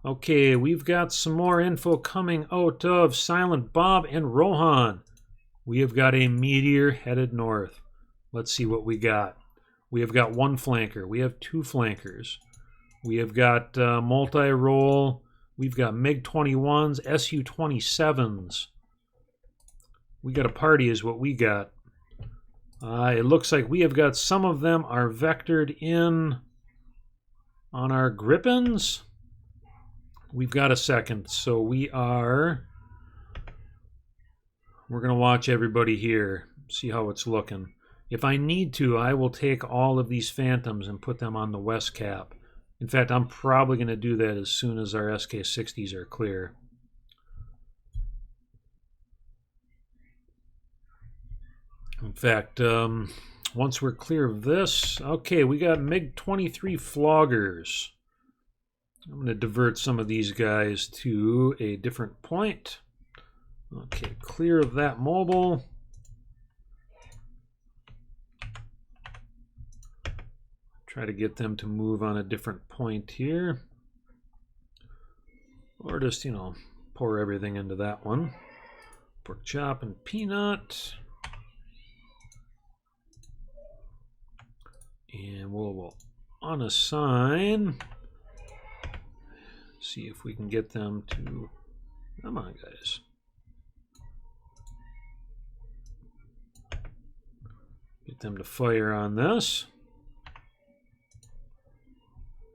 Okay, we've got some more info coming out of Silent Bob and Rohan. We have got a meteor headed north. Let's see what we got. We have got one flanker. We have two flankers. We have got multi-roll. We've got MiG-21s, SU-27s. We got a party is what we got. It looks like we have got some of them are vectored in on our Gripens. We've got a second, so we're going to watch everybody here, see how it's looking. If I need to, I will take all of these Phantoms and put them on the west cap. In fact, I'm probably going to do that as soon as our SK-60s are clear. In fact, once we're clear of this, okay, we got MiG-23 floggers. I'm going to divert some of these guys to a different point. Okay, clear of that mobile. Try to get them to move on a different point here. Or just, you know, pour everything into that one. Pork chop and peanut. And we'll unassign. See if we can get them to... Come on, guys. Get them to fire on this.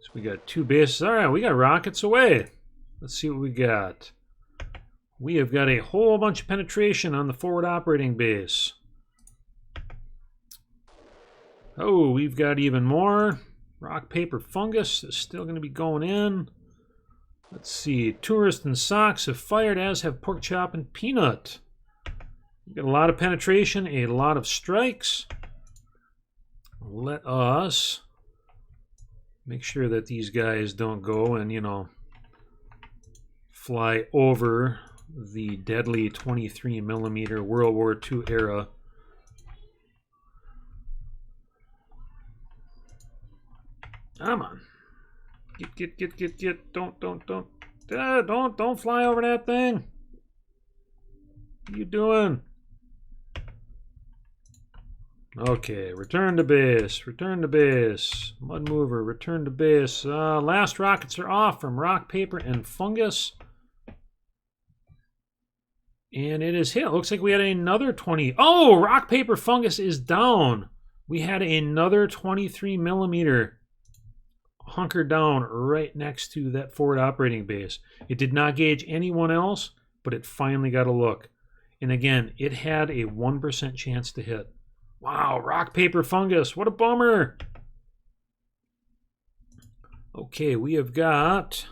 So we got 2 bases. All right, we got rockets away. Let's see what we got. We have got a whole bunch of penetration on the forward operating base. Oh, we've got even more. Rock, paper, fungus is still going to be going in. Let's see. Tourist and socks have fired, as have pork chop and peanut. We've got a lot of penetration, a lot of strikes. Let us make sure that these guys don't go and, you know, fly over the deadly 23mm World War II era. Come on. Get. Don't fly over that thing. What are you doing? Okay, return to base. Return to base. Mud mover, return to base. Last rockets are off from rock, paper, and fungus. And it is hit. Looks like we had another 20. Oh, rock, paper, fungus is down. We had another 23mm hunker down right next to that forward operating base. It did not gauge anyone else, but it finally got a look. And again, it had a 1% chance to hit. Wow, rock, paper, fungus. What a bummer. Okay, we have got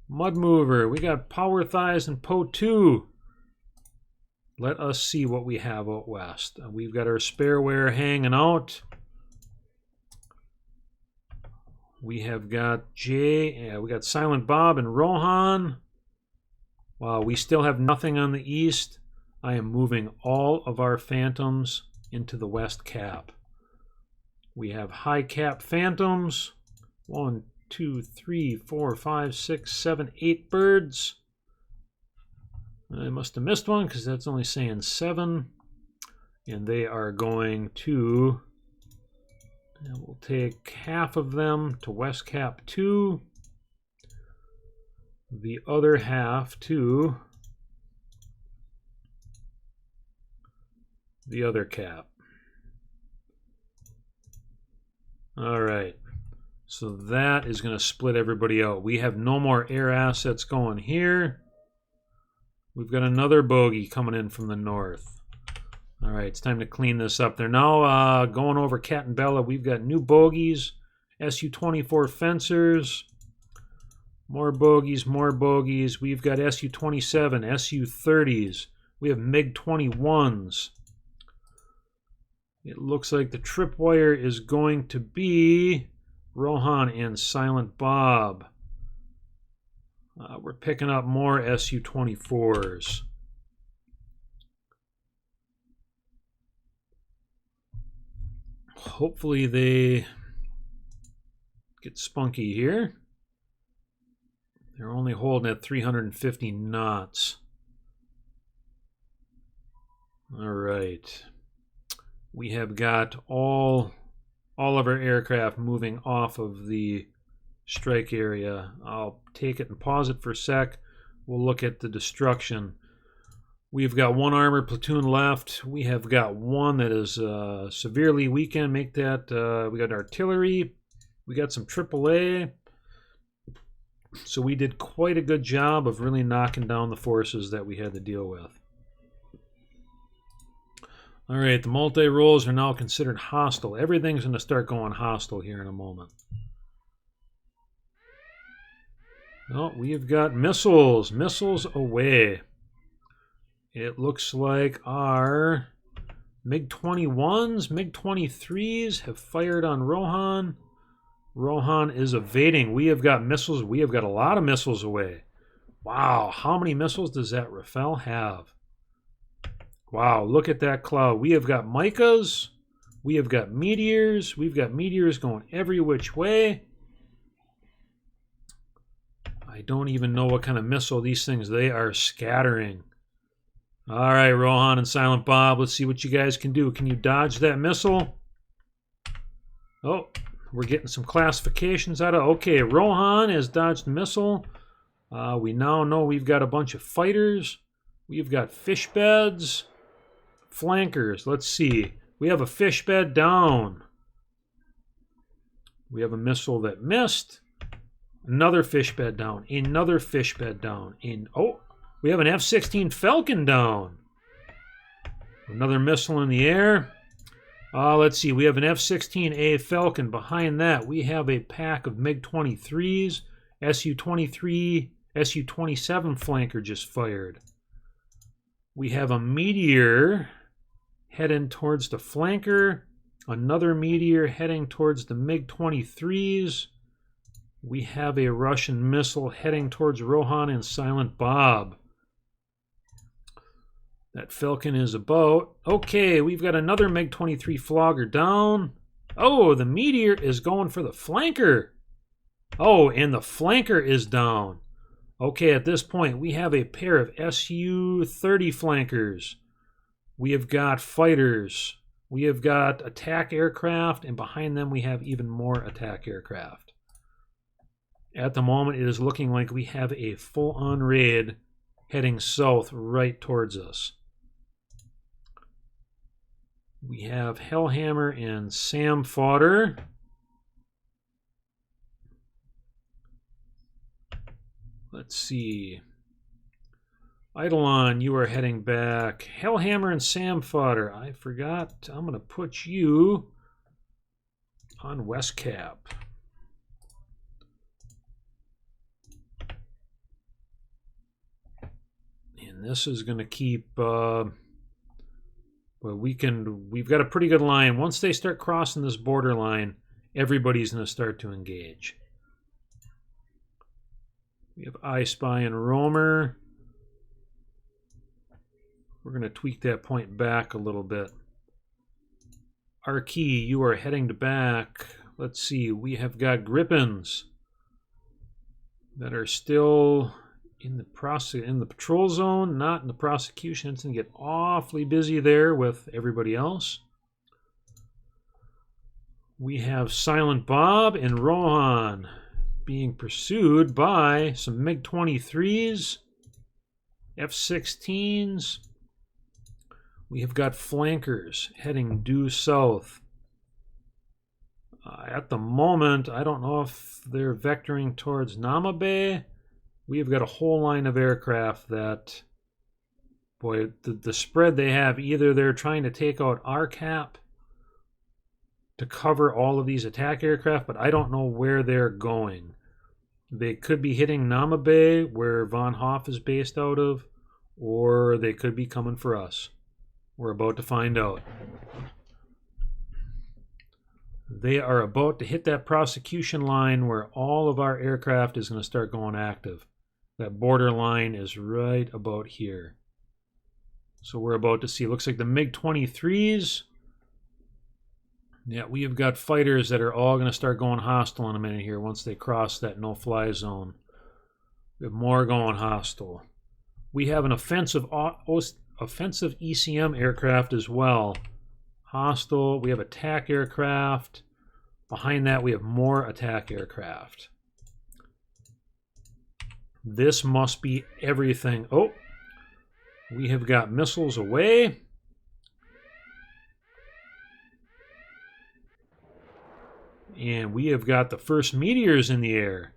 mud mover. We got power thighs and Po2. Let us see what we have out west. We've got our spareware hanging out. We have got we got Silent Bob and Rohan. Wow, we still have nothing on the east. I am moving all of our phantoms into the west cap. We have high cap phantoms. 1, 2, 3, 4, 5, 6, 7, 8 birds. I must have missed one because that's only saying 7. And they are going to... And we'll take half of them to West Cap 2. The other half to the other cap. All right. So that is going to split everybody out. We have no more air assets going here. We've got another bogey coming in from the north. All right, it's time to clean this up. They're now going over Cat and Bella. We've got new bogeys, Su-24 fencers, more bogeys, more bogeys. We've got Su-27, Su-30s. We have MiG-21s. It looks like the tripwire is going to be Rohan and Silent Bob. We're picking up more Su-24s. Hopefully they get spunky here. They're only holding at 350 knots. All right. We have got all of our aircraft moving off of the strike area. I'll take it and pause it for a sec. We'll look at the destruction. We've got one armored platoon left. We have got one that is severely weakened. Make that. We got artillery. We got some AAA. So we did quite a good job of really knocking down the forces that we had to deal with. All right, the multi-rolls are now considered hostile. Everything's going to start going hostile here in a moment. Oh, we've got missiles. Missiles away. It looks like our MiG-21s, MiG-23s have fired on Rohan. Rohan is evading. We have got missiles. We have got a lot of missiles away. Wow, how many missiles does that Rafale have? Wow, look at that cloud. We have got Micas. We have got meteors. We've got meteors going every which way. I don't even know what kind of missile these things, they are scattering. All right, Rohan and Silent Bob, let's see what you guys can do. Can you dodge that missile? Oh, we're getting some classifications out of it. Okay, Rohan has dodged the missile. We now know we've got a bunch of fighters. We've got fish beds. Flankers, let's see. We have a fish bed down. We have a missile that missed. Another fish bed down. Another fish bed down. Oh, we have an F-16 Falcon down. Another missile in the air. Let's see. We have an F-16A Falcon. Behind that, we have a pack of MiG-23s. Su-23, Su-27 flanker just fired. We have a Meteor heading towards the flanker. Another Meteor heading towards the MiG-23s. We have a Russian missile heading towards Rohan and Silent Bob. That Falcon is about. Okay, we've got another MiG-23 flogger down. Oh, the Meteor is going for the flanker. Oh, and the flanker is down. Okay, at this point, we have a pair of Su-30 flankers. We have got fighters. We have got attack aircraft, and behind them we have even more attack aircraft. At the moment, it is looking like we have a full-on raid heading south right towards us. We have Hellhammer and Sam Fodder. Let's see. Eidolon, you are heading back. Hellhammer and Sam Fodder. I forgot. I'm going to put you on West Cap. And this is going to keep... well, we've got a pretty good line. Once they start crossing this border line, everybody's going to start to engage. We have I Spy and Roamer. We're going to tweak that point back a little bit. Arkey, you are heading to back. Let's see, we have got Grippins that are still in the patrol zone, not in the prosecution. It's going to get awfully busy there with everybody else. We have Silent Bob and Rohan being pursued by some MiG-23s, F-16s. We have got flankers heading due south. At the moment, I don't know if they're vectoring towards Nama Bay. We have got a whole line of aircraft that, boy, the spread they have, either they're trying to take out our cap to cover all of these attack aircraft, but I don't know where they're going. They could be hitting Nama Bay, where Von Hoff is based out of, or they could be coming for us. We're about to find out. They are about to hit that prosecution line where all of our aircraft is going to start going active. That border line is right about here. So we're about to see, looks like the MiG-23s. Yeah, we have got fighters that are all going to start going hostile in a minute here once they cross that no-fly zone. We have more going hostile. We have an offensive ECM aircraft as well. Hostile. We have attack aircraft. Behind that, we have more attack aircraft. This must be everything. Oh, we have got missiles away. And we have got the first meteors in the air.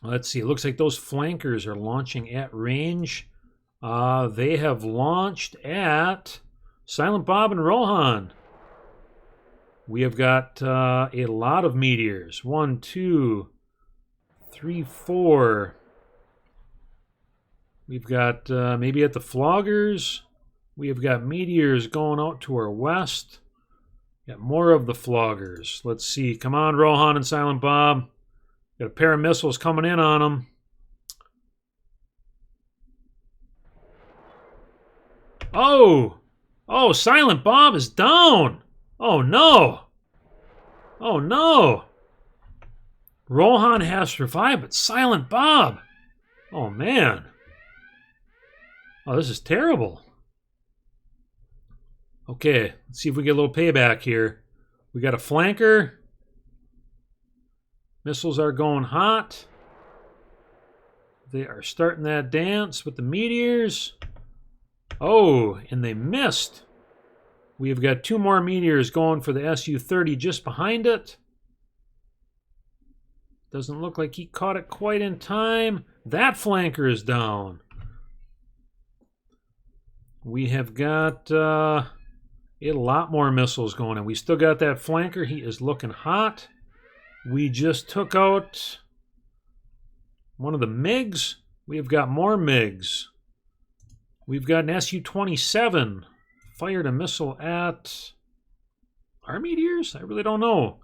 Let's see. It looks like those flankers are launching at range. They have launched at Silent Bob and Rohan. We have got a lot of meteors. 1, 2, 3, 4. We've got maybe at the floggers. We have got meteors going out to our west. Got more of the floggers. Let's see. Come on, Rohan and Silent Bob. Got a pair of missiles coming in on them. Oh! Oh, Silent Bob is down! Oh, no! Oh, no! Rohan has survived, but Silent Bob! Oh, man. Oh, this is terrible. Okay, let's see if we get a little payback here. We got a flanker. Missiles are going hot. They are starting that dance with the meteors. Oh, and they missed. We have got 2 more meteors going for the Su-30 just behind it. Doesn't look like he caught it quite in time. That flanker is down. We have got a lot more missiles going in. We still got that flanker. He is looking hot. We just took out one of the MiGs. We have got more MiGs. We've got an Su-27. Fired a missile at our meteors? I really don't know.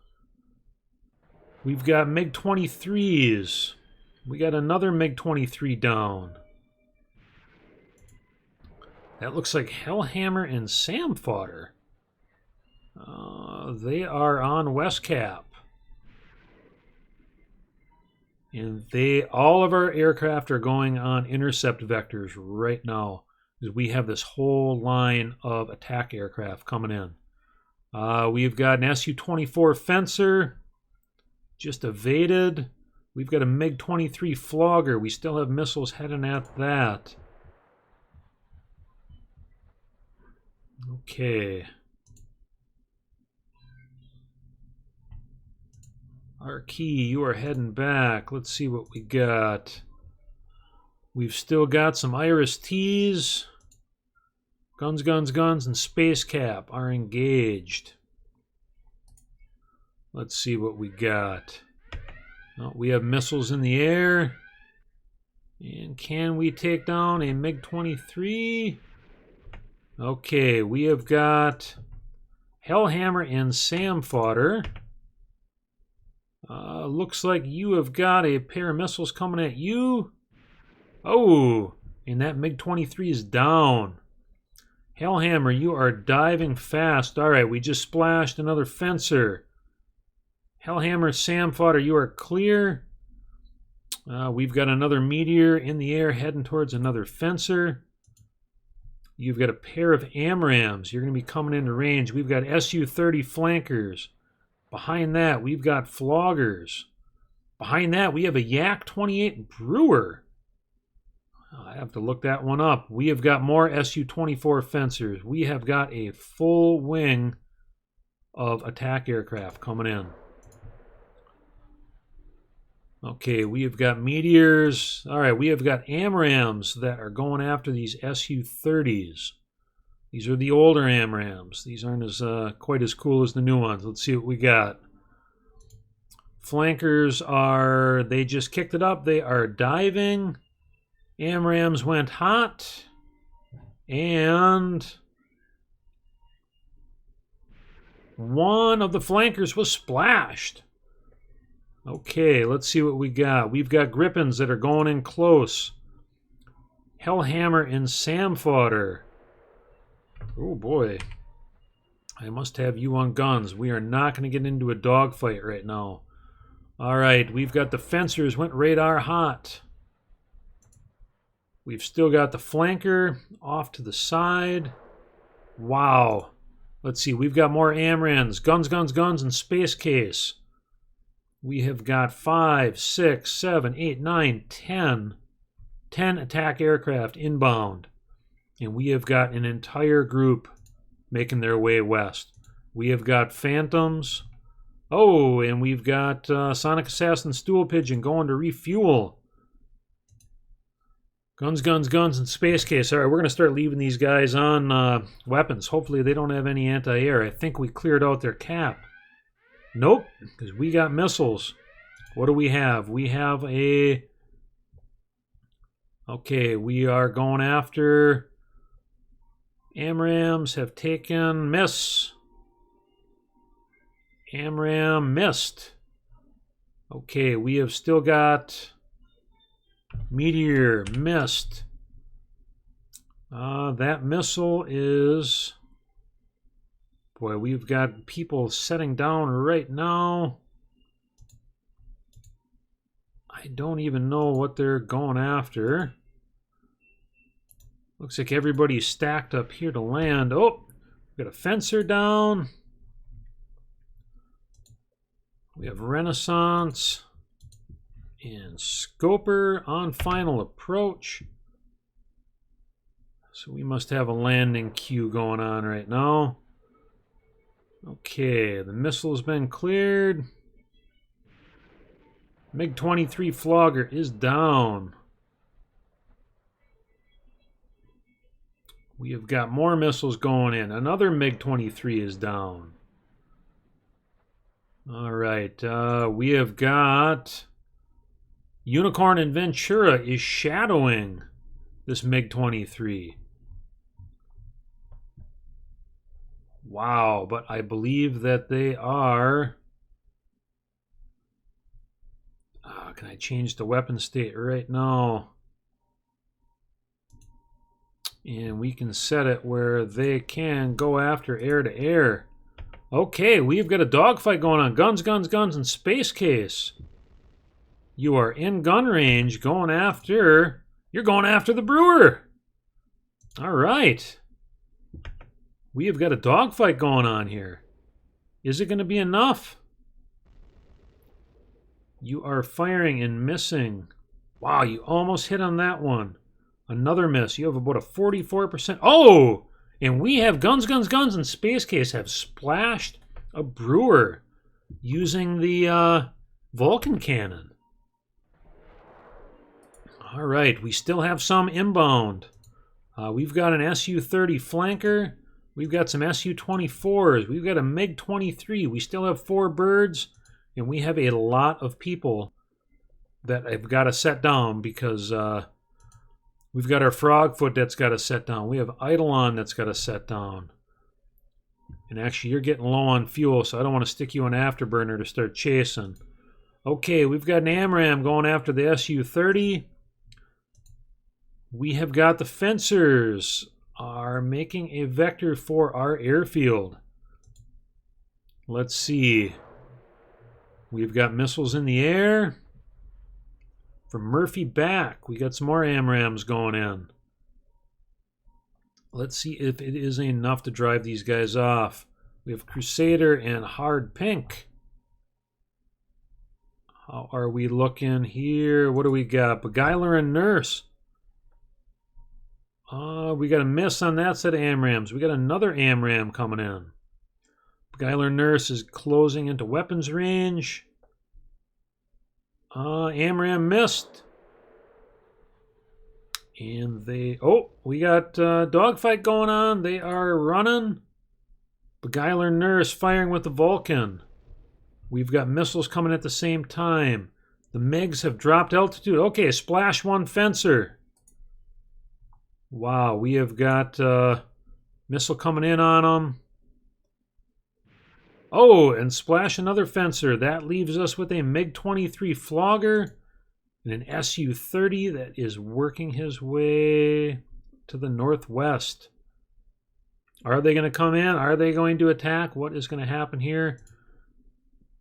We've got MiG-23s. We got another MiG-23 down. That looks like Hellhammer and Sam fodder. They are on West Cap. And all of our aircraft are going on intercept vectors right now. We have this whole line of attack aircraft coming in. We've got an Su-24 Fencer. Just evaded. We've got a MiG-23 Flogger. We still have missiles heading at that. Okay. Our key, you are heading back. Let's see what we got. We've still got some Iris T's. Guns, guns, guns, and Space Cap are engaged. Let's see what we got. Oh, we have missiles in the air. And can we take down a MiG-23? Okay, we have got Hellhammer and Sam fodder. Looks like you have got a pair of missiles coming at you. Oh, and that MiG-23 is down. Hellhammer, you are diving fast. All right, we just splashed another fencer. Hellhammer, Sam fodder, you are clear. We've got another meteor in the air heading towards another fencer. You've got a pair of AMRAAMs. You're going to be coming into range. We've got Su-30 flankers. Behind that, we've got floggers. Behind that, we have a Yak-28 Brewer. I have to look that one up. We have got more Su-24 fencers. We have got a full wing of attack aircraft coming in. Okay, we have got meteors. All right, we have got AMRAAMs that are going after these Su-30s. These are the older AMRAAMs. These aren't as quite as cool as the new ones. Let's see what we got. Flankers are, they just kicked it up. They are diving. AMRAAMs went hot. And one of the flankers was splashed. Okay, let's see what we got. We've got Gripens that are going in close. Hellhammer and Sam fodder. Oh boy. I must have you on guns. We are not going to get into a dogfight right now. Alright, we've got the fencers went radar hot. We've still got the flanker off to the side. Wow. Let's see, we've got more AMRAAMs. Guns, guns, guns, and Space Case. We have got 5, 6, 7, 8, 9, 10. 10 attack aircraft inbound. And we have got an entire group making their way west. We have got Phantoms. Oh, and we've got Sonic Assassin Stool Pigeon going to refuel. Guns, guns, guns, and Space Case. All right, we're going to start leaving these guys on weapons. Hopefully they don't have any anti-air. I think we cleared out their cap. Nope, because we got missiles. What do we have? We have a... Okay, we are going after AMRAAMs have taken miss. AMRAAM missed. Okay, we have still got Meteor missed. That missile is... Boy, we've got people setting down right now. I don't even know what they're going after. Looks like everybody's stacked up here to land. Oh, we got a fencer down. We have Renaissance and Scoper on final approach. So we must have a landing queue going on right now. Okay, the missile's been cleared. MiG-23 Flogger is down. We have got more missiles going in. Another MiG-23 is down. All right, we have got Unicorn and Ventura is shadowing this MiG-23. Wow, but I believe that they are... can I change the weapon state right now? And we can set it where they can go after air to air. Okay, we've got a dogfight going on. Guns, guns, guns, and space case. You are in gun range going after... You're going after the brewer. All right. We have got a dogfight going on here. Is it going to be enough? You are firing and missing. Wow, you almost hit on that one. Another miss. You have about a 44%. Oh! And we have guns, guns, guns, and space case have splashed a brewer using the Vulcan cannon. All right, we still have some inbound. We've got an Su-30 flanker. We've got some Su-24s. We've got a MiG-23. We still have 4 birds, and we have a lot of people that I've got to set down because we've got our Frogfoot that's got to set down. We have Eidolon that's got to set down. And actually, you're getting low on fuel, so I don't want to stick you an afterburner to start chasing. Okay, we've got an AMRAAM going after the Su-30. We have got the fencers are making a vector for our airfield. Let's see. We've got missiles in the air. From Murphy back, we got some more AMRAAMs going in. Let's see if it is enough to drive these guys off. We have Crusader and Hard Pink. How are we looking here? What do we got? Beguiler and Nurse. We got a miss on that set of AMRAAMs. We got another AMRAAM coming in. Beguiler Nurse is closing into weapons range. AMRAAM missed. And they... Oh, we got dogfight going on. They are running. Beguiler Nurse firing with the Vulcan. We've got missiles coming at the same time. The MiGs have dropped altitude. Okay, splash one fencer. Wow, we have got missile coming in on them. Oh, and splash another fencer. That leaves us with a MiG-23 Flogger and an Su-30 that is working his way to the northwest. Are they going to come in? Are they going to attack? What is going to happen here?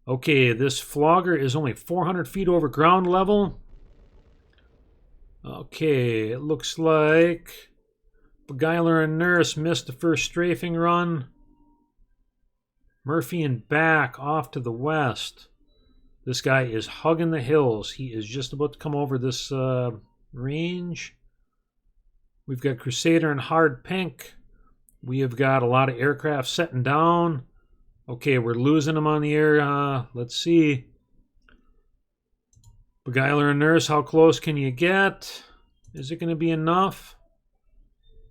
Okay, this Flogger is only 400 feet over ground level. Okay, it looks like Beguiler and Nurse missed the first strafing run. Murphy and back off to the west. This guy is hugging the hills. He is just about to come over this range. We've got Crusader and Hard Pink. We have got a lot of aircraft setting down. Okay, we're losing them on the air. Let's see. Beguiler and Nurse, how close can you get? Is it going to be enough?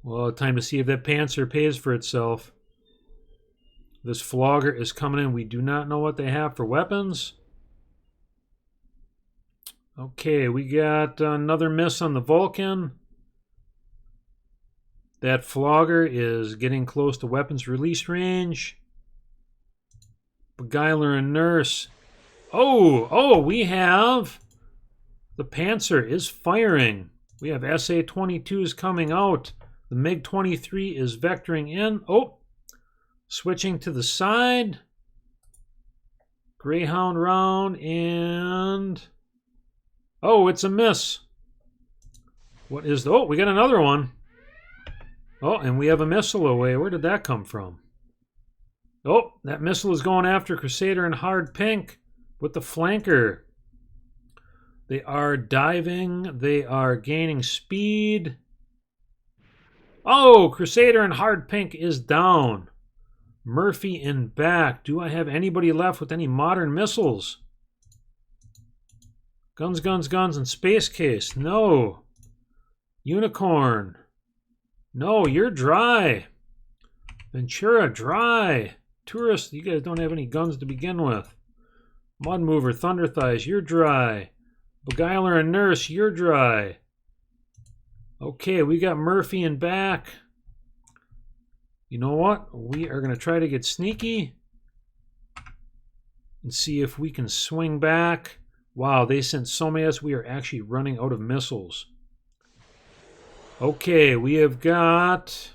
Well, time to see if that Panzer pays for itself. This Flogger is coming in. We do not know what they have for weapons. Okay, we got another miss on the Vulcan. That flogger is getting close to weapons release range. Beguiler and nurse. Oh, we have... The Panzer is firing. We have SA-22s coming out. The MiG-23 is vectoring in. Oh, switching to the side. Greyhound round and... Oh, it's a miss. What is the... Oh, we got another one. Oh, and we have a missile away. Where did that come from? Oh, that missile is going after Crusader and Hard Pink with the flanker. They are diving. They are gaining speed. Oh, Crusader and Hard Pink is down. Murphy in back. Do I have anybody left with any modern missiles? Guns, guns, guns, and Space Case. No. Unicorn. No, you're dry. Ventura, dry. Tourist, you guys don't have any guns to begin with. Mud Mover, Thunder Thighs, you're dry. Beguiler and Nurse, you're dry. Okay, we got Murphy in back. You know what? We are going to try to get sneaky and see if we can swing back. Wow, they sent so many of us. We are actually running out of missiles. Okay, we have got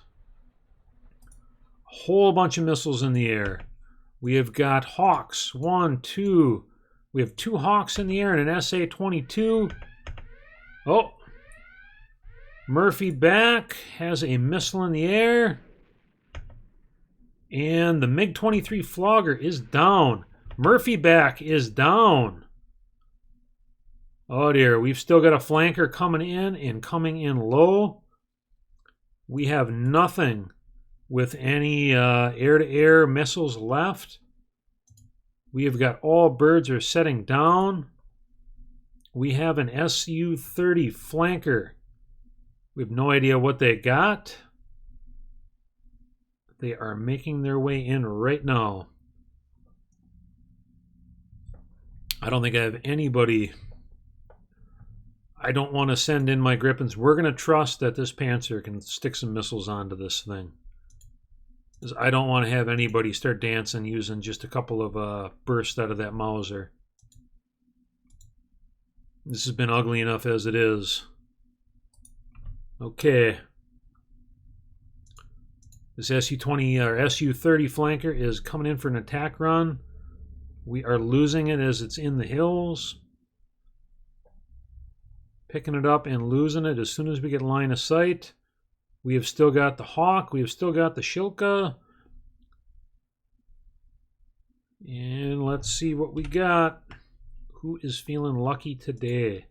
a whole bunch of missiles in the air. We have got Hawks. 1, 2. We have 2 Hawks in the air and an SA-22. Oh. Murphy back. Has a missile in the air. And the MiG-23 flogger is down. Murphy back is down. Oh dear, we've still got a flanker coming in and coming in low. We have nothing with any air-to-air missiles left. We have got all birds are setting down. We have an Su-30 flanker. We have no idea what they got. They are making their way in right now. I don't think I have anybody. I don't want to send in my Gripens. We're going to trust that this Panzer can stick some missiles onto this thing. Because I don't want to have anybody start dancing using just a couple of bursts out of that Mauser. This has been ugly enough as it is. Okay. This Su-20 or Su-30 flanker is coming in for an attack run. We are losing it as it's in the hills. Picking it up and losing it as soon as we get line of sight. We have still got the Hawk. We have still got the Shilka. And let's see what we got. Who is feeling lucky today?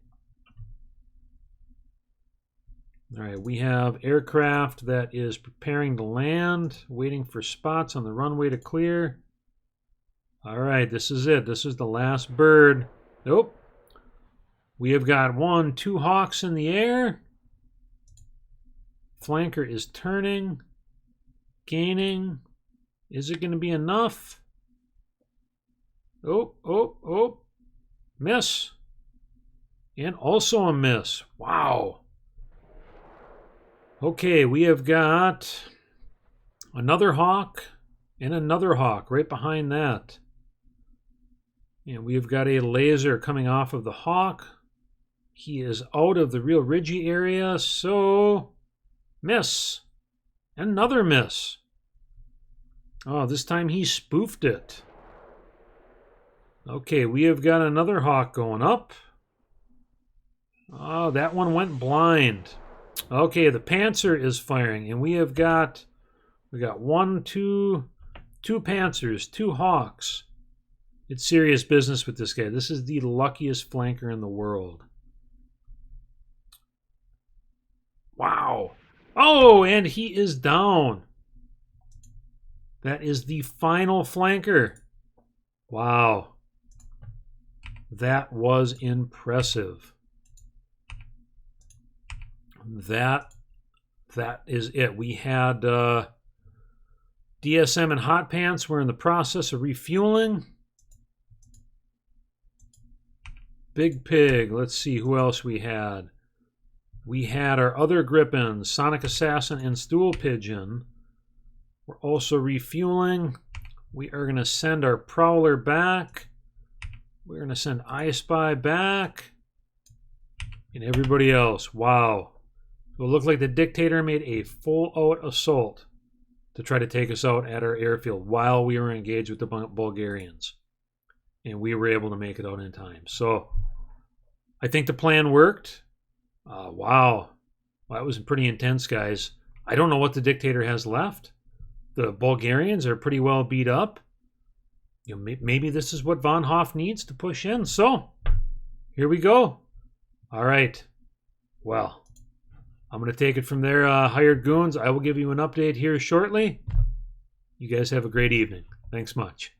All right, we have aircraft that is preparing to land, waiting for spots on the runway to clear. All right, this is it. This is the last bird. Nope. We have got 1, 2 Hawks in the air. Flanker is turning, gaining. Is it going to be enough? Oh. Miss. And also a miss. Wow. Okay, we have got another Hawk and another Hawk right behind that. And we've got a laser coming off of the Hawk. He is out of the real ridgy area, so miss. Another miss. Oh, this time he spoofed it. Okay, we have got another Hawk going up. Oh, that one went blind. Okay, the Panzer is firing, and we got 1, 2 Panzers, 2 Hawks. It's serious business with this guy. This is the luckiest flanker in the world. Wow. Oh, and he is down. That is the final flanker. Wow. That was impressive. That is it. We had DSM and Hot Pants were in the process of refueling. Big Pig. Let's see who else we had. We had our other Grippins, Sonic Assassin and Stool Pigeon. We're also refueling. We are going to send our Prowler back. We're going to send I Spy back. And everybody else. Wow. So it looked like the Dictator made a full-out assault to try to take us out at our airfield while we were engaged with the Bulgarians. And we were able to make it out in time. So I think the plan worked. Wow. That was pretty intense, guys. I don't know what the Dictator has left. The Bulgarians are pretty well beat up. You know, maybe this is what Von Hoff needs to push in. So here we go. All right. Well, I'm going to take it from there, Hired Goons. I will give you an update here shortly. You guys have a great evening. Thanks much.